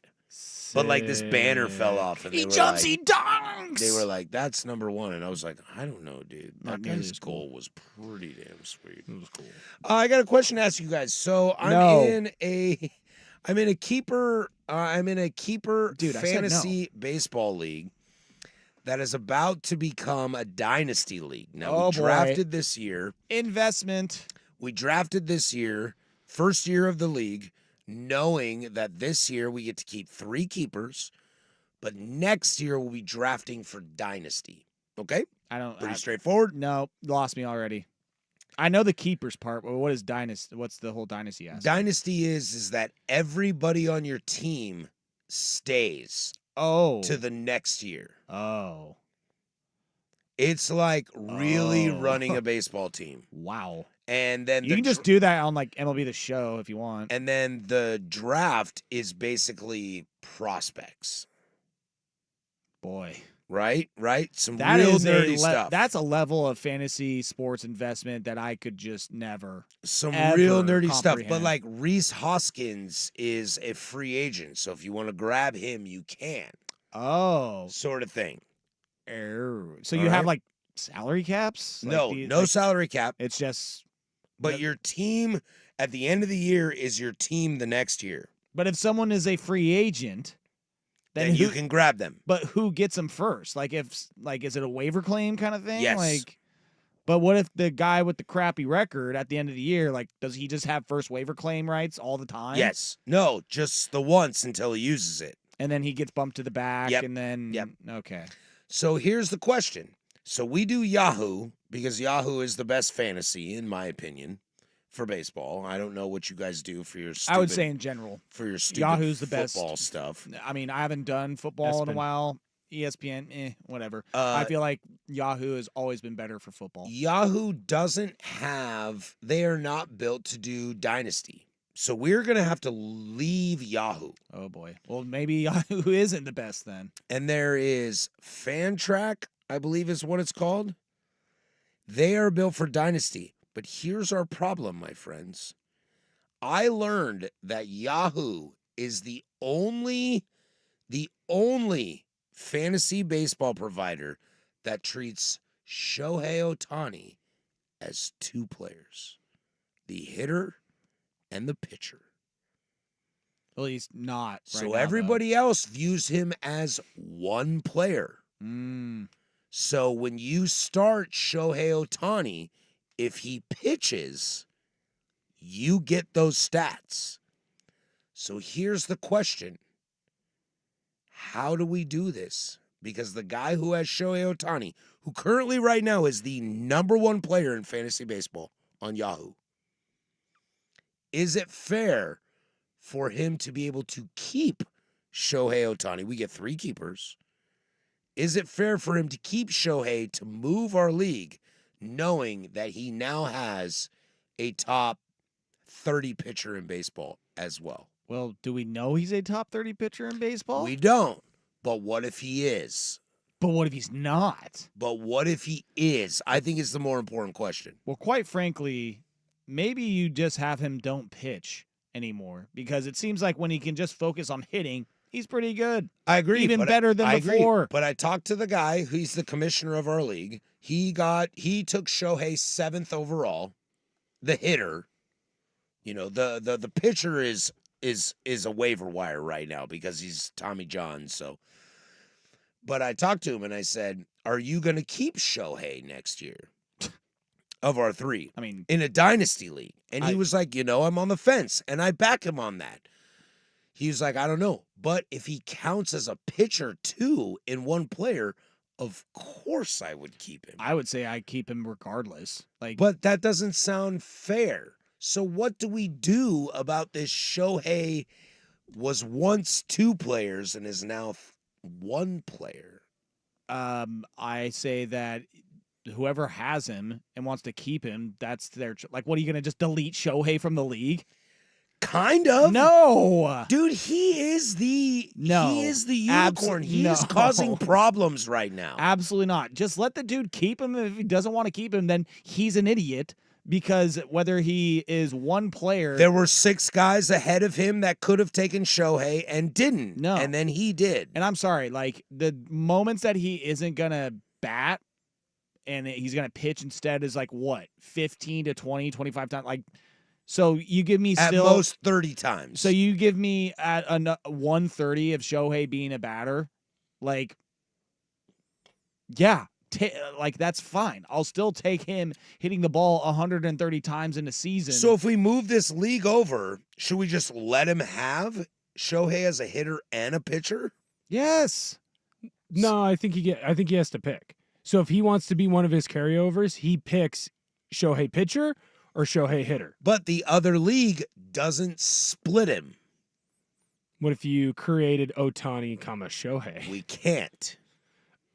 B: but like this banner fell
D: Sick.
B: off, and
A: he
B: they were
A: jumps,
B: like,
A: he dunks.
B: they were like, "That's number 1," and I was like, "I don't know, dude.
A: Not
B: That
A: nearly
B: guy's
A: as cool.
B: goal was pretty damn sweet."
D: It was cool.
B: I got a question to ask you guys. So I'm
A: No.
B: in a keeper. I'm in a keeper
A: Dude, I said no.
B: fantasy baseball league that is about to become a dynasty league. Now
A: Oh,
B: we
A: boy.
B: drafted this year.
A: investment.
B: We drafted this year, first year of the league, knowing that this year we get to keep 3 keepers, but next year we'll be drafting for dynasty. Okay,
A: I don't.
B: pretty straightforward.
A: No, lost me already. I know the keepers part, but what is dynasty? What's the whole dynasty aspect?
B: Dynasty is that everybody on your team stays
A: Oh.
B: to the next year.
A: Oh.
B: It's like really
A: Oh.
B: running a baseball team.
A: Wow.
B: And then
A: You can just do that on like MLB The Show if you want.
B: and then the draft is basically prospects,
A: Boy,
B: right? Right? Some
A: that
B: real
A: is
B: nerdy stuff.
A: That's a level of fantasy sports investment that I could just never.
B: Some
A: ever
B: real nerdy stuff. But
A: comprehend.
B: like Reese Hoskins is a free agent, so if you want to grab him, you can.
A: Oh.
B: Sort of thing.
A: So
B: All
A: you have
B: right.
A: like salary caps? Like
B: No,
A: the-
B: no
A: like,
B: salary cap.
A: It's just
B: But your team at the end of the year is your team the next year.
A: But if someone is a free agent,
B: Then you can grab them.
A: But who gets them first? Like, is it a waiver claim kind of thing?
B: Yes.
A: Like, but what if the guy with the crappy record at the end of the year, like, does he just have first waiver claim rights all the time?
B: Yes. No, just the once until he uses it.
A: And then he gets bumped to the back,
B: Yep.
A: and then
B: Yep.
A: Okay.
B: So here's the question. So we do Yahoo because Yahoo is the best fantasy, in my opinion, for baseball. I don't know what you guys do for your stupid,
A: I would say in general,
B: for your stupid
A: Yahoo's the best
B: football stuff.
A: I mean, I haven't done football in a
D: ESPN.
A: while. ESPN, whatever. I feel like Yahoo has always been better for football.
B: Yahoo doesn't have, they are not built to do Dynasty. So we're going to have to leave Yahoo.
A: Oh, boy. Well, maybe Yahoo isn't the best then.
B: And there is FanTrack, I believe is what it's called. They are built for Dynasty. But here's our problem, my friends. I learned that Yahoo is the only fantasy baseball provider that treats Shohei Ohtani as two players, the hitter and the pitcher.
A: Well, he's not. Right
B: So
A: now,
B: everybody else views him as one player.
A: though.
B: So when you start Shohei Ohtani, if he pitches, you get those stats. So here's the question. How do we do this? Because the guy who has Shohei Ohtani, who currently right now is the #1 player in fantasy baseball on Yahoo, is it fair for him to be able to keep Shohei Ohtani? We get 3 keepers. Is it fair for him to keep Shohei to move our league, knowing that he now has a top 30 pitcher in baseball as well?
A: Well, do we know he's a top 30 pitcher in baseball?
B: We don't. But what if he is?
A: But what if he's not?
B: But what if he is? I think it's the more important question.
A: Well, quite frankly, maybe you just have him don't pitch anymore because it seems like when he can just focus on hitting, he's pretty good.
B: I agree.
A: Even
B: but
A: better than
B: I agree.
A: before.
B: But I talked to the guy who's the commissioner of our league. He took Shohei 7th overall. The hitter, the pitcher is a waiver wire right now because he's Tommy John. So, but I talked to him and I said, "Are you going to keep Shohei next year?" Of our 3,
A: I mean,
B: in a dynasty league, and he was like, "I'm on the fence," and I back him on that. He was like, "I don't know, but if he counts as a pitcher too in one player, of course I would keep him."
A: I would say I keep him regardless.
B: But that doesn't sound fair. So what do we do about this Shohei was once 2 players and is now 1 player?
A: I say that whoever has him and wants to keep him, that's their what are you going to just delete Shohei from the league?
B: Kind of.
A: No.
B: Dude, he is the unicorn. He is
A: no.
B: causing problems right now.
A: Absolutely not. Just let the dude keep him. If he doesn't want to keep him, then he's an idiot because whether he is 1 player.
B: There were 6 guys ahead of him that could have taken Shohei and didn't.
A: No.
B: And then he did.
A: And I'm sorry, the moments that he isn't going to bat and he's going to pitch instead is 15 to 20, 25 times. So you give me
B: At
A: still
B: most 30 times.
A: So you give me at 130 of Shohei being a batter, that's fine. I'll still take him hitting the ball 130 times in a season.
B: So if we move this league over, should we just let him have Shohei as a hitter and a pitcher?
A: Yes.
D: No, I think he has to pick. So if he wants to be one of his carryovers, he picks Shohei pitcher or Shohei hitter.
B: But the other league doesn't split him.
D: What if you created Ohtani, Shohei?
B: We can't.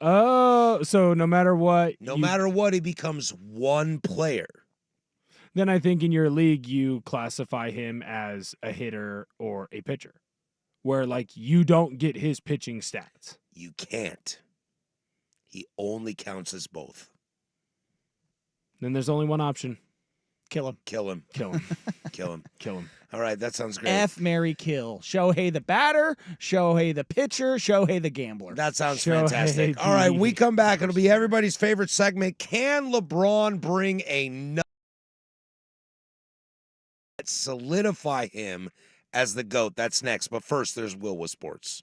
D: Oh, so no matter what,
B: No matter what, he becomes 1 player.
D: Then I think in your league you classify him as a hitter or a pitcher, where you don't get his pitching stats.
B: You can't. He only counts as both.
D: Then there's only one option.
A: Kill him.
B: Kill him.
D: Kill him.
B: Kill him.
D: Kill him.
B: All right, that sounds great.
A: F, marry, kill. Shohei the batter, Shohei the pitcher, Shohei the gambler.
B: That sounds
D: Shohei
B: fantastic.
D: the-
B: All right, we come back. It'll be everybody's favorite segment. Can LeBron bring a solidify him as the GOAT. That's next. But first, there's Will with sports.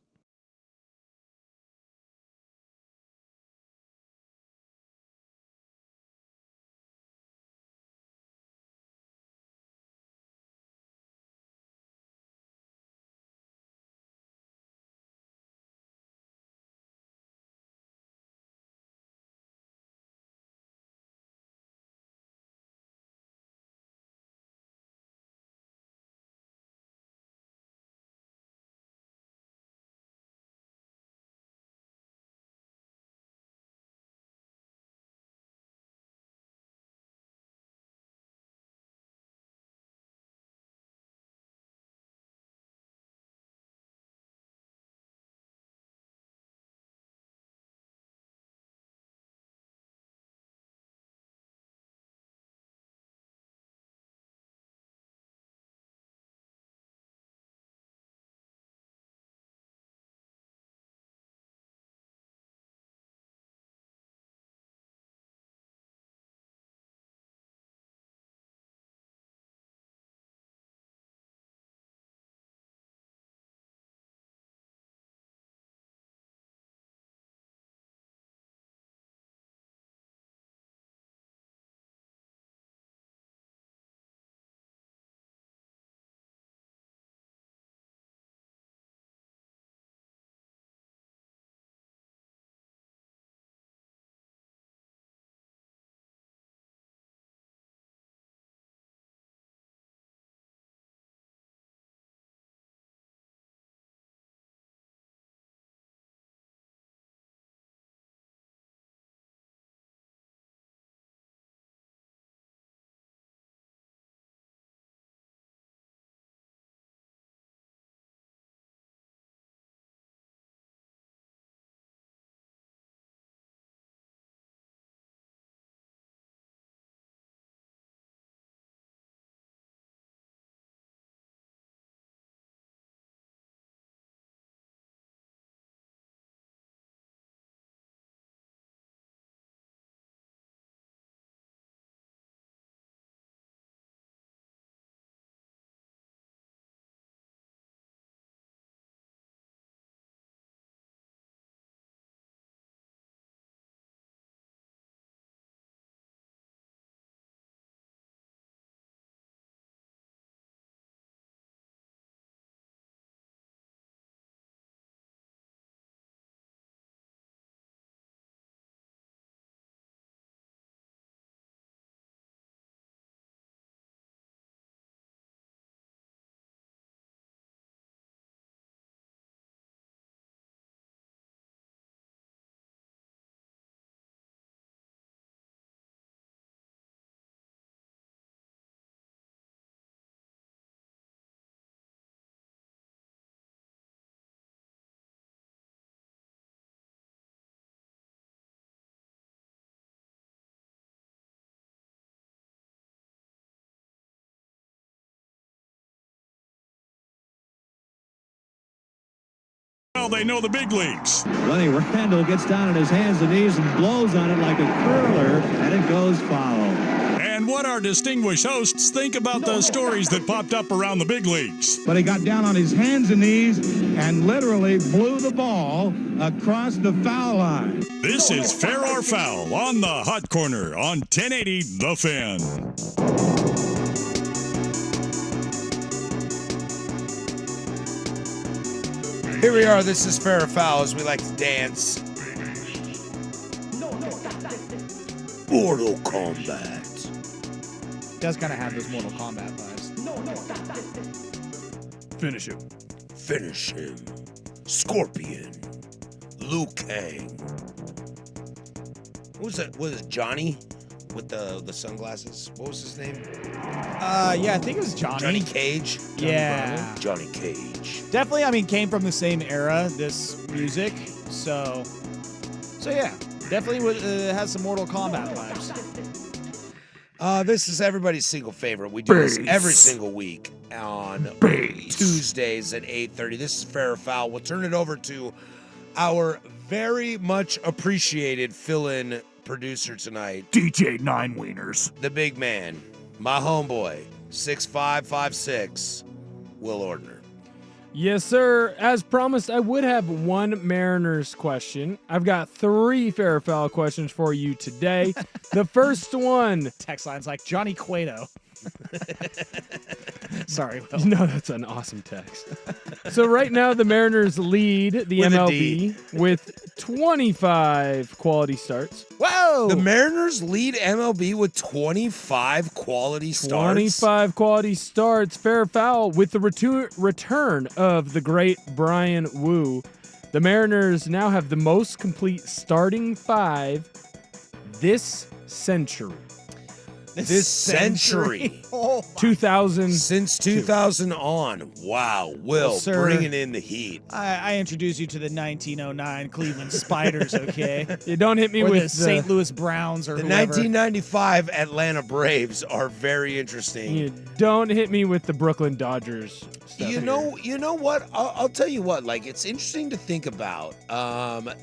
F: Well, they know the big leagues.
I: Lenny Randall gets down on his hands and knees and blows on it like a curler, and it goes foul.
F: And what our distinguished hosts think about the stories that popped up around the big leagues.
I: But he got down on his hands and knees and literally blew the ball across the foul line.
F: This is Fair or Foul on the Hot Corner on 1080 The Fan.
B: Here we are. This is Fair or Foul, as we like to dance. Mortal Kombat.
A: Does kind of have those Mortal Kombat vibes.
F: Finish him.
B: Finish him. Scorpion. Liu Kang. What was that? Was it Johnny with the sunglasses? What was his name?
A: Yeah, I think it was Johnny.
B: Johnny Cage.
A: Yeah.
B: Johnny Cage.
A: Definitely, I mean, came from the same era, this music. So yeah, definitely has some Mortal Kombat vibes.
B: This is everybody's single favorite. We do this every single week on Tuesdays at 8:30. This is Fair or Foul. We'll turn it over to our very much appreciated fill-in producer tonight,
F: DJ Nine Wieners.
B: the big man, my homeboy, 6556, Will Ordner.
D: Yes, sir. As promised, I would have one Mariners question. I've got 3 fair or foul questions for you today. The first one.
A: Text line's like Johnny Cueto. Sorry, Will.
D: No, that's an awesome text. So right now, the Mariners lead the
B: With a
D: MLB with 25 quality starts.
A: Whoa!
B: The Mariners lead MLB with 25 quality starts.
D: 25 quality starts, fair or foul, with the return of the great Brian Wu. The Mariners now have the most complete starting 5 this century.
B: This century.
A: Oh,
D: 2000.
B: Since 2000 on. Wow. Will,
A: Well, sir,
B: bringing in the heat.
A: I introduce you to the 1909 Cleveland Spiders, okay?
D: You don't hit me
A: Or
D: with
A: the St. Louis Browns or
B: The
A: whoever.
B: 1995 Atlanta Braves are very interesting.
D: You don't hit me with the Brooklyn Dodgers stuff.
B: You know what? I'll tell you what. Like, it's interesting to think about.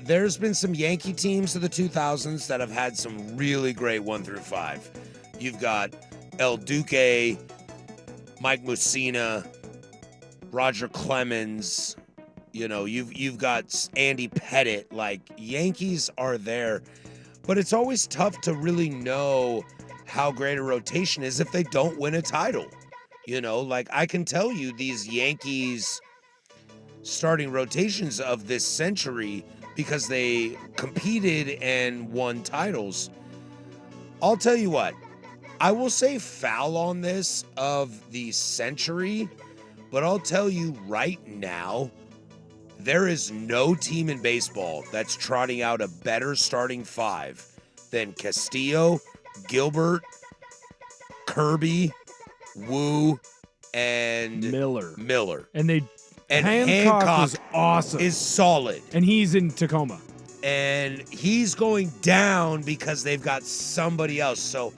B: There's been some Yankee teams of the 2000s that have had some really great 1 through 5. You've got El Duque, Mike Mussina, Roger Clemens. You know, you've got Andy Pettit. Like, Yankees are there, but it's always tough to really know how great a rotation is if they don't win a title. You know, like, I can tell you these Yankees starting rotations of this century because they competed and won titles. I'll tell you what, I will say foul on this of the century, but I'll tell you right now, there is no team in baseball that's trotting out a better starting 5 than Castillo, Gilbert, Kirby, Wu, and
D: Miller. And
B: Hancock
D: was awesome.
B: is solid.
D: And he's in Tacoma.
B: And he's going down because they've got somebody else. So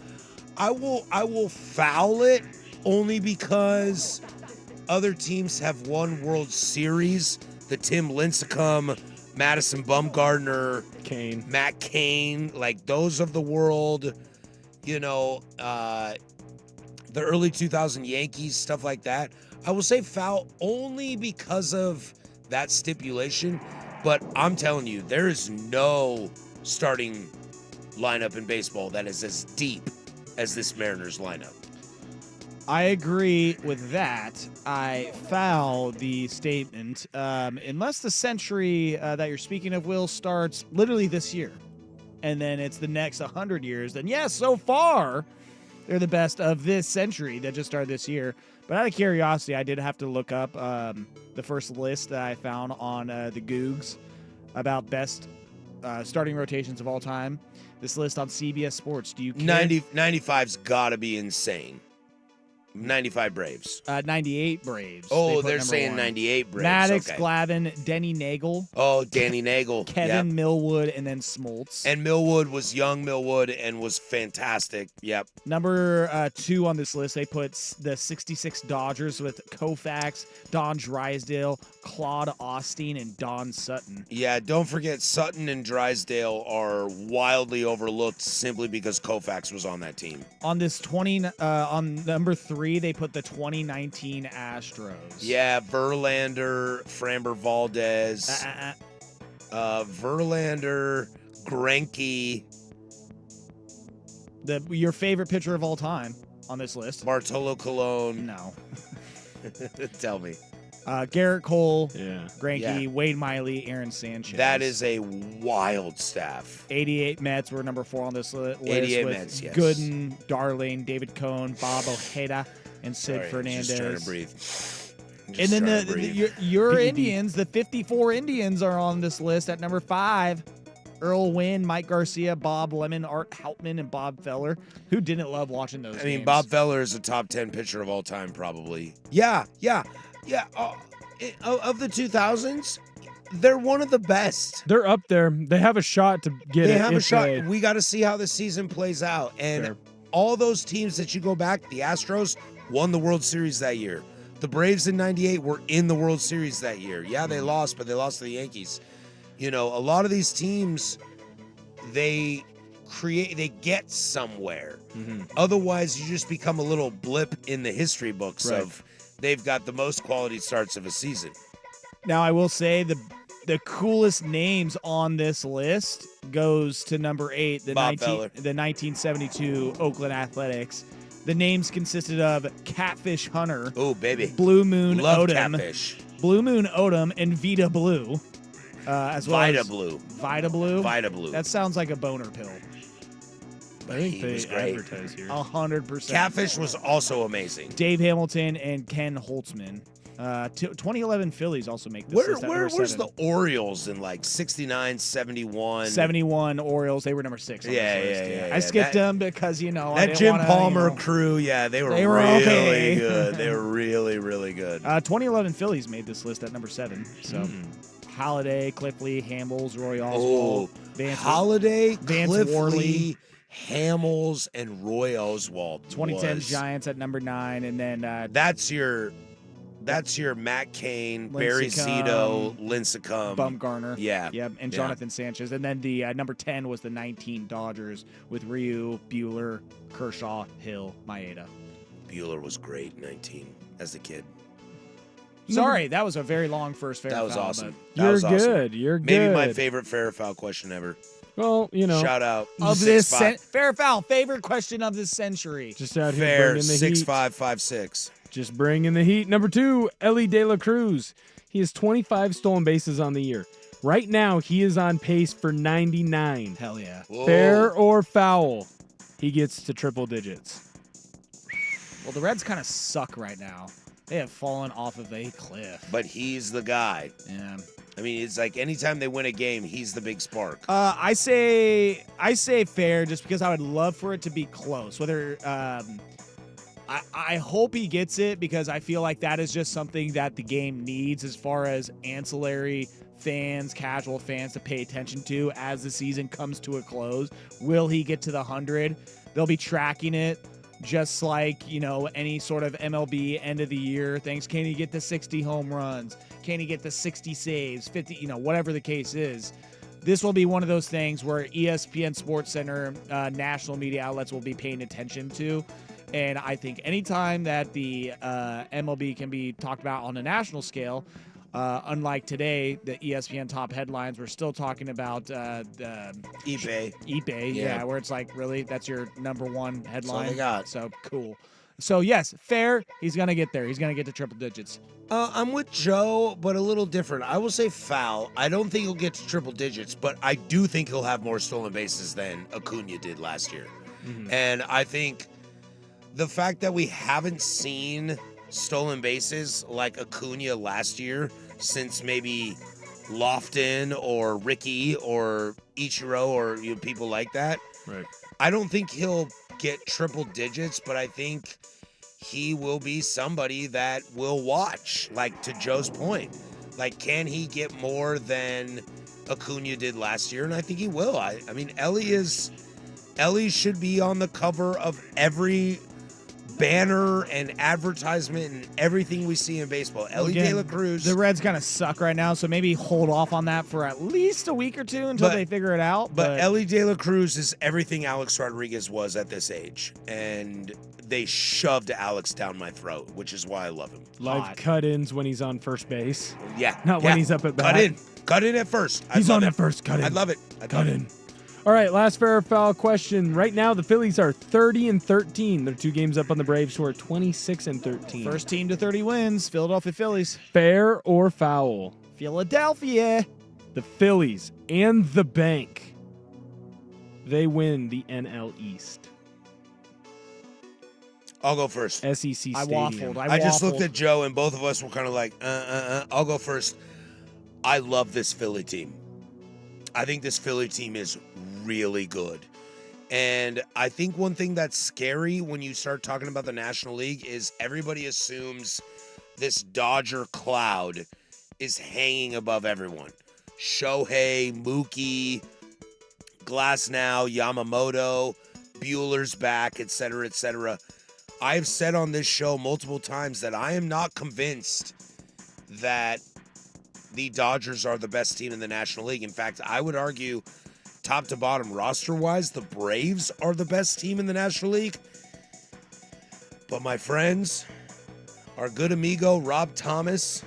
B: I will foul it only because other teams have won World Series. The Tim Lincecum, Madison Bumgarner, Matt Cain, like those of the world, you know, the early 2000 Yankees, stuff like that. I will say foul only because of that stipulation. But I'm telling you, there is no starting lineup in baseball that is as deep as this Mariners lineup.
A: I agree with that. I foul the statement. Unless the century that you're speaking of, Will, starts literally this year, and then it's the next 100 years, then yes, so far, they're the best of this century that just started this year. But out of curiosity, I did have to look up the first list that I found on the Googs about best starting rotations of all time. This list on CBS Sports. Do you care?
B: 95's got to be insane. 95 Braves.
A: 98 Braves.
B: Oh, they're saying 98 Braves.
A: Maddox,
B: okay.
A: Glavine, Denny Nagel.
B: Oh, Danny Nagel.
A: Kevin
B: Yep.
A: Millwood, and then Smoltz.
B: And Millwood was young Millwood and was fantastic. Yep.
A: Number 2 on this list, they put the 66 Dodgers with Koufax, Don Drysdale, Claude Austin, and Don Sutton.
B: Yeah, don't forget Sutton and Drysdale are wildly overlooked simply because Koufax was on that team.
A: On this on number 3, they put the 2019 Astros.
B: Yeah, Verlander, Framber Valdez, Verlander, Greinke.
A: Your favorite pitcher of all time on this list?
B: Bartolo Colon.
A: No.
B: Tell me.
A: Garrett Cole,
D: Yeah.
A: Greinke,
B: Yeah.
A: Wade Miley, Aaron Sanchez.
B: That is a wild staff.
A: 88 Mets were number 4 on this list.
B: 88
A: with
B: Mets, yes.
A: Gooden, Darling, David Cohn, Bob Ojeda, and Sid
B: Sorry,
A: Fernandez.
B: Just trying to breathe.
A: And then your Indians, the 54 Indians are on this list at number 5. Earl Wynn, Mike Garcia, Bob Lemon, Art Hauptman, and Bob Feller. Who didn't love watching those
B: I mean,
A: games?
B: Bob Feller is a top 10 pitcher of all time, probably. Yeah. Of the 2000s, they're one of the best.
D: They're up there. They have a shot to get it.
B: They have a
D: if
B: shot.
D: they-
B: We got to see how the season plays out. And
D: Fair.
B: all those teams that you go back, the Astros won the World Series that year. The Braves in 98 were in the World Series that year. Yeah, they lost, but they lost to the Yankees. You know, a lot of these teams, they they get somewhere.
D: Mm-hmm.
B: Otherwise, you just become a little blip in the history books
D: Right.
B: of they've got the most quality starts of a season.
A: Now, I will say the coolest names on this list goes to number 8, the
B: Bob Feller.
A: 1972 Oakland Athletics. The names consisted of Catfish Hunter,
B: Oh, baby.
A: Blue Moon
B: Love
A: Odom,
B: Catfish.
A: Blue Moon Odom, and Vita Blue, as well
B: Vita
A: as
B: Blue.
A: Vita Blue.
B: Vita Blue.
A: That sounds like a boner pill.
D: I think
B: He
D: they
B: was great.
D: advertise here.
A: 100%.
B: Catfish was also amazing.
A: Dave Hamilton and Ken Holtzman. 2011 Phillies also make this
B: Where's
A: list at number
B: the
A: 7.
B: Orioles in like 69, 71?
A: 71 Orioles, they were number 6 on
B: Yeah,
A: this list.
B: yeah, yeah,
A: I skipped
B: that-
A: them because, I
B: That
A: didn't
B: Jim
A: wanna,
B: Palmer crew, yeah, they were really
A: okay.
B: good. They were really, really good.
A: 2011 Phillies made this list at number 7. So
B: Hmm.
A: Holiday, Cliff Lee, Hamels, Roy
B: Oh,
A: Oswald, Vance
B: Holiday,
A: Vance
B: Cliff
A: Worley.
B: Lee, Hamels, and Roy Oswald.
A: 2010
B: was-
A: Giants at number 9, and then
B: That's your Matt Cain, Barry
A: Lincecum,
B: Zito, Lincecum.
A: Bumgarner.
B: Yeah.
A: Yep, and
B: Yeah.
A: Jonathan Sanchez. And then the number 10 was the 19 Dodgers with Ryu, Bueller, Kershaw, Hill, Maeda.
B: Bueller was great, 19, as a kid.
A: Sorry, that was a very long first fair
B: That was
A: foul,
B: awesome.
A: but
B: That
D: You're
B: was awesome.
D: good. You're good.
B: Maybe my favorite fair or foul question ever.
D: Well,
B: Shout out.
A: Of this
B: 6'5".
A: fair foul, favorite question of this century.
D: just out here
B: Fair,
D: bringing the heat.
B: 6'5", 5'6".
D: Just bringing the heat. Number 2, Ellie De La Cruz. He has 25 stolen bases on the year. Right now, he is on pace for 99.
A: Hell yeah.
B: Whoa.
D: Fair or foul, he gets to triple digits.
A: Well, the Reds kind of suck right now. They have fallen off of a cliff.
B: But he's the guy.
A: Yeah.
B: I mean, it's like anytime they win a game, he's the big spark.
A: I say fair just because I would love for it to be close. Whether I hope he gets it because I feel like that is just something that the game needs as far as ancillary fans, casual fans to pay attention to as the season comes to a close. Will he get to the 100? They'll be tracking it just like, any sort of MLB end of the year things. Can he get the 60 home runs? Can he get the 60 saves, 50, whatever the case is. This will be one of those things where ESPN Sports Center, national media outlets will be paying attention to. And I think anytime that the MLB can be talked about on a national scale, unlike today, the ESPN top headlines, we're still talking about the
B: Ipe.
A: yeah, where it's like, really, that's your number one headline.
B: they got.
A: So cool. So yes, fair. He's gonna get there. He's gonna get to triple digits.
B: I'm with Joe, but a little different. I will say foul. I don't think he'll get to triple digits, but I do think he'll have more stolen bases than Acuna did last year.
D: Mm-hmm.
B: And I think the fact that we haven't seen stolen bases like Acuna last year since maybe Lofton or Ricky or Ichiro or people like that,
D: Right.
B: I don't think he'll get triple digits, but I think he will be somebody that will watch, like to Joe's point. Like, can he get more than Acuna did last year? And I think he will. I mean, Ellie should be on the cover of every banner and advertisement and everything we see in baseball. Ellie
A: Again,
B: De La Cruz.
A: The Reds kind of suck right now, so maybe hold off on that for at least a week or two until
B: But-
A: they figure it out.
B: But Ellie De La Cruz is everything Alex Rodriguez was at this age. And they shoved Alex down my throat, which is why I love him.
D: Live
A: Hot.
D: cut-ins when he's on first base.
B: Yeah.
D: Not
B: yeah.
D: when he's up at bat.
B: Cut in at first.
D: He's
B: I'd
D: on
B: love
D: at first. Cut in.
B: I'd love it. I'd
D: Cut
B: love
D: in.
B: it.
D: All right, last fair or foul question. Right now, the Phillies are 30-13. They're 2 games up on the Braves, who are 26-13.
A: first team to 30 wins, Philadelphia Phillies.
D: fair or foul?
A: Philadelphia.
D: The Phillies and the bank, they win the NL East.
B: I'll go first.
D: SEC
A: I
D: Stadium.
A: waffled.
B: I just looked at Joe, and both of us were kind of like, I'll go first. I love this Philly team. I think this Philly team is really good. And I think one thing that's scary when you start talking about the National League is everybody assumes this Dodger cloud is hanging above everyone. Shohei, Mookie, Glasnow, Yamamoto, Bueller's back, etc., etc. I've said on this show multiple times that I am not convinced that the Dodgers are the best team in the National League. In fact, I would argue top to bottom roster-wise, the Braves are the best team in the National League. But my friends, our good amigo Rob Thomas,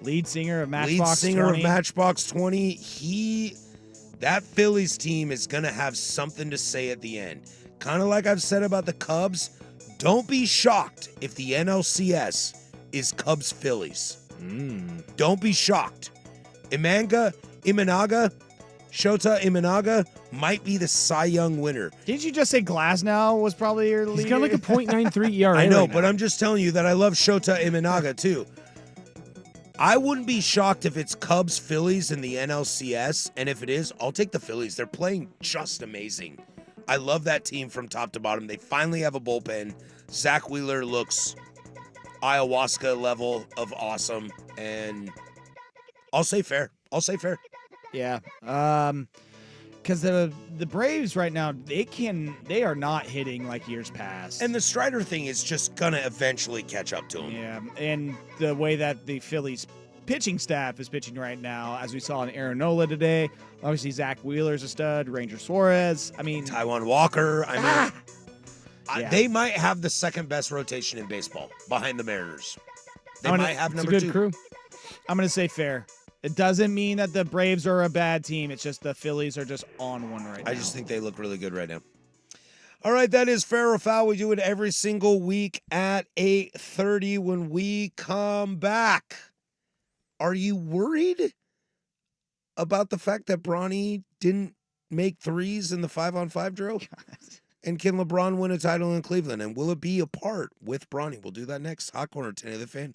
A: lead singer of Matchbox
B: 20, that Phillies team is going to have something to say at the end. Kind of like I've said about the Cubs, don't be shocked if the NLCS is Cubs-Phillies. Don't be shocked. Shota Imanaga might be the Cy Young winner.
A: Didn't you just say Glasnow was probably your leader?
D: He's got like a .93 ERA.
B: I know,
D: right
B: but
D: now.
B: I'm just telling you that I love Shota Imanaga too. I wouldn't be shocked if it's Cubs Phillies in the NLCS, and if it is, I'll take the Phillies. They're playing just amazing. I love that team from top to bottom. They finally have a bullpen. Zach Wheeler looks ayahuasca level of awesome, and I'll say fair.
A: Yeah. Because the Braves right now, they are not hitting like years past.
B: And the Strider thing is just gonna eventually catch up to him.
A: Yeah, and the way that the Phillies pitching staff is pitching right now, as we saw in Aaron Nola today, obviously Zach Wheeler's a stud, Ranger Suarez. I mean,
B: Taijuan Walker. I mean,
A: Yeah.
B: they might have the second best rotation in baseball behind the Mariners. They might have
D: It's a
B: number
D: good
B: 2.
D: crew.
A: I'm going to say fair. It doesn't mean that the Braves are a bad team. It's just the Phillies are just on one right now.
B: I just think they look really good right now. All right, that is Fair or Foul. We do it every single week at 8:30 when we come back. Are you worried about the fact that Bronny didn't make threes in the 5-on-5 drill? And can LeBron win a title in Cleveland? And will it be a part with Bronny? We'll do that next. Hot Corner, 10 of the Fan.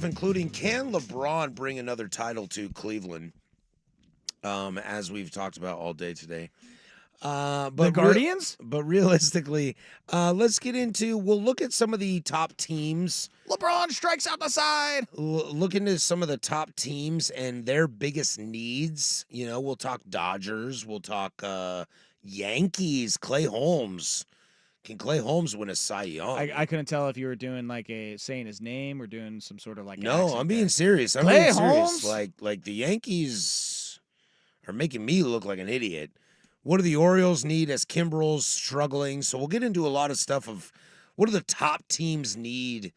B: Including, can LeBron bring another title to Cleveland? As we've talked about all day today. But
A: the Guardians?
B: But realistically, let's get into, we'll look at some of the top teams.
A: LeBron strikes out the side.
B: Look into some of the top teams and their biggest needs. You know, we'll talk Dodgers. We'll talk Yankees, Clay Holmes. Can Clay Holmes win a Cy Young?
A: I couldn't tell if you were doing like saying his name or doing some sort of like.
B: No,
A: accent
B: I'm being
A: there.
B: serious. I'm
A: Clay
B: being serious.
A: Holmes?
B: Like the Yankees are making me look like an idiot. What do the Orioles need as Kimbrel's struggling? So we'll get into a lot of stuff of what do the top teams need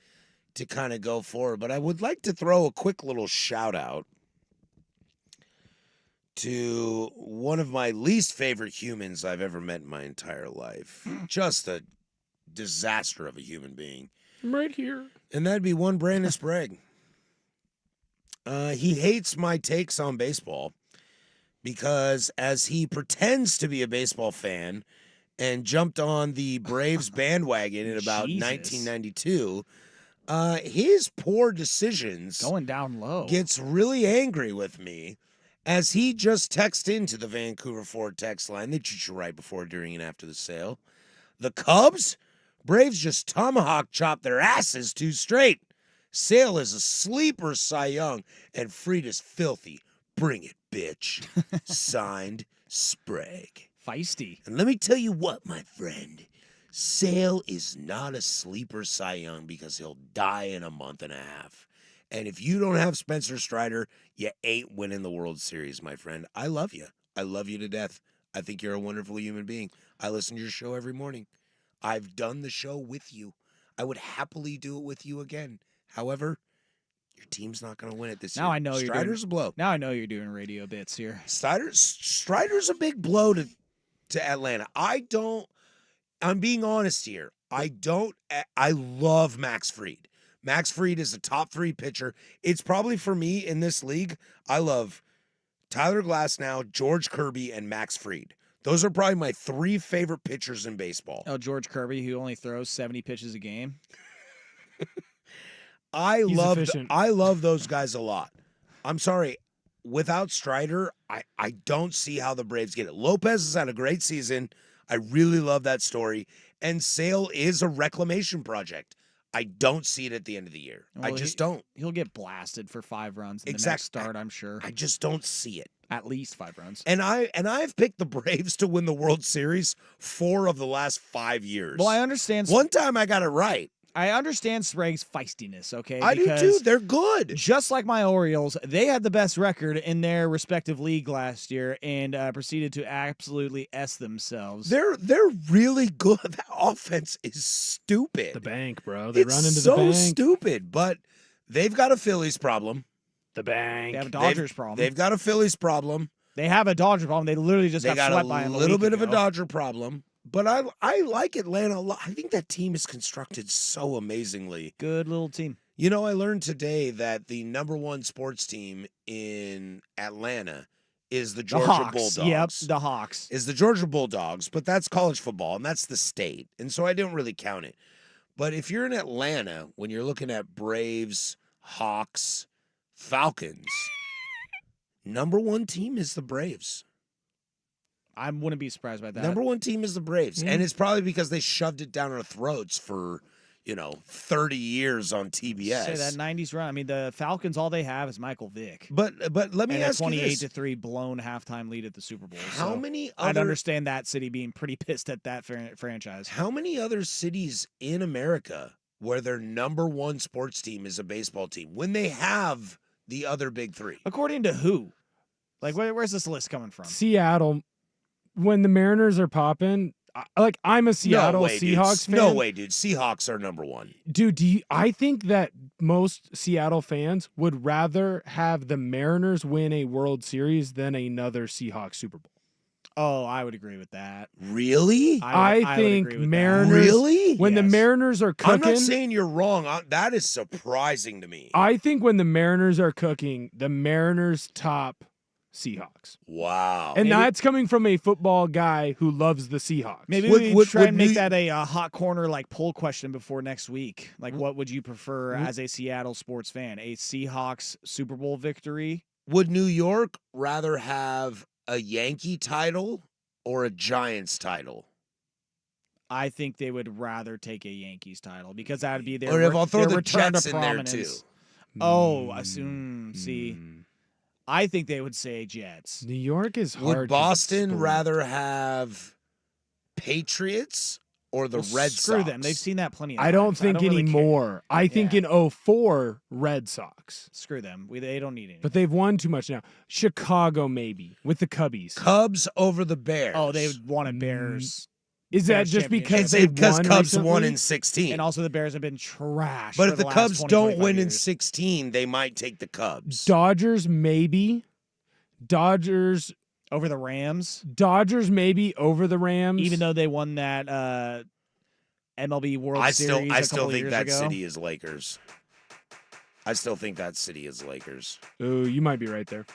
B: to kind of go forward. But I would like to throw a quick little shout out to one of my least favorite humans I've ever met in my entire life. Just a disaster of a human being.
D: I'm right here.
B: And that'd be one Brandon Sprague. He hates my takes on baseball because as he pretends to be a baseball fan and jumped on the Braves bandwagon in about
A: Jesus.
B: 1992, his poor decisions
A: Going down low.
B: gets really angry with me as he just texted into the Vancouver Ford text line. They treat you right before, during, and after the sale. The Cubs? Braves just tomahawk chop their asses too straight. Sale is a sleeper, Cy Young, and Frida's filthy. Bring it, bitch. Signed, Sprague.
A: Feisty.
B: And let me tell you what, my friend. Sale is not a sleeper Cy Young because he'll die in a month and a half. And if you don't have Spencer Strider, you ain't winning the World Series, my friend. I love you. I love you to death. I think you're a wonderful human being. I listen to your show every morning. I've done the show with you. I would happily do it with you again. However, your team's not going to win it this year.
A: Now I know you're
B: Strider's
A: doing,
B: a blow.
A: Now I know you're doing radio bits here.
B: Strider's a big blow to Atlanta. I'm being honest here. I love Max Fried. Max Fried is a top 3 pitcher. It's probably for me in this league. I love Tyler Glasnow, George Kirby, and Max Fried. Those are probably my 3 favorite pitchers in baseball.
A: Oh, George Kirby, who only throws 70 pitches a game.
B: I
D: He's efficient.
B: love those guys a lot. I'm sorry. Without Strider, I don't see how the Braves get it. Lopez has had a great season. I really love that story. And Sale is a reclamation project. I don't see it at the end of the year. I
A: Well,
B: just don't.
A: He'll get blasted for 5 runs in the next
B: Exact-
A: start, I'm sure.
B: I just don't see it.
A: At least 5 runs.
B: And I've picked the Braves to win the World Series 4 of the last 5 years.
A: Well, I understand.
B: One time I got it right.
A: I understand Sprague's feistiness, okay?
B: I do too. They're good.
A: Just like my Orioles, they had the best record in their respective league last year and proceeded to absolutely S themselves.
B: They're really good. That offense is stupid.
D: The bank, bro. They
B: It's
D: run into
B: so
D: the bank.
B: stupid, but they've got a Phillies problem.
D: The bank.
A: They have a Dodgers problem.
B: They've got a Phillies problem.
A: They have a Dodger problem. They literally just
B: They
A: got
B: got
A: swept
B: a
A: by them
B: little
A: week
B: bit of a
A: ago.
B: Dodger problem. But I like Atlanta a lot. I think that team is constructed so amazingly.
A: Good little team.
B: You know, I learned today that the number 1 sports team in Atlanta is the Georgia
A: Hawks.
B: Bulldogs.
A: Yep, the Hawks.
B: Is the Georgia Bulldogs, but that's college football, and that's the state. And so I didn't really count it. But if you're in Atlanta, when you're looking at Braves, Hawks, Falcons, number 1 team is the Braves.
A: I wouldn't be surprised by that.
B: Number 1 team is the Braves. And it's probably because they shoved it down our throats for, 30 years on TBS.
A: Say that 90s run. I mean, the Falcons, all they have is Michael Vick.
B: But let me
A: and
B: ask
A: a
B: you this.
A: 28-3 blown halftime lead at the Super Bowl.
B: How
A: So
B: many
A: I'd
B: other
A: understand that city being pretty pissed at that franchise.
B: How many other cities in America where their number 1 sports team is a baseball team when they have the other big 3?
A: According to who? Like, where's this list coming from?
D: Seattle. When the Mariners are popping, I'm a Seattle Seahawks fan.
B: No way, dude. Seahawks are number 1.
D: Dude, I think that most Seattle fans would rather have the Mariners win a World Series than another Seahawks Super Bowl.
A: Oh, I would agree with that.
B: Really?
D: I
A: would
D: think
A: agree with
D: Mariners.
A: that.
B: Really?
D: When the
A: Yes.
D: Mariners are
B: I'm
D: cooking,
B: not saying you're wrong. That is surprising to me.
D: I think when the Mariners are cooking, the Mariners top Seahawks.
B: Wow.
D: And
A: Maybe-
D: that's coming from a football guy who loves the Seahawks.
A: Maybe
B: Would-
A: we
B: would-
A: try
B: would
A: and make
B: New-
A: that a hot corner like poll question before next week. Like, what would you prefer as a Seattle sports fan? A Seahawks Super Bowl victory?
B: Would New York rather have a Yankee title or a Giants title?
A: I think they would rather take a Yankees title because that would be their,
B: Or if I'll throw
A: their
B: the
A: return
B: Jets
A: to
B: in there
A: prominence.
B: too.
A: Oh, see, I think they would say Jets.
D: New York is hard.
B: Would
D: to
B: Boston
D: split.
B: rather have Patriots or the
A: Well,
B: Red
A: screw
B: Sox.
A: them. They've seen that plenty of
D: I don't
A: times.
D: think
A: really care.
D: anymore. I think
A: Yeah.
D: in 04, Red Sox.
A: Screw them. They don't need any.
D: But they've won too much now. Chicago, maybe, with the Cubbies.
B: Cubs over the Bears.
A: Oh, they wanted Bears.
D: Is that
A: Bears
D: just because
B: It's
D: they
B: because
D: won
B: Cubs won
D: recently?
B: in 16.
A: And also the Bears have been trash.
B: But
A: for
B: if
A: the
B: the
A: last
B: Cubs
A: 20,
B: don't
A: 25
B: win in
A: years.
B: 16, they might take the Cubs.
D: Dodgers, maybe. Dodgers
A: over the Rams.
D: Dodgers, maybe over the Rams.
A: Even though they won that MLB World Series
B: I
A: a
B: still
A: couple
B: think
A: years
B: that
A: ago.
B: city is Lakers. I still think that city is Lakers.
D: Oh, you might be right there.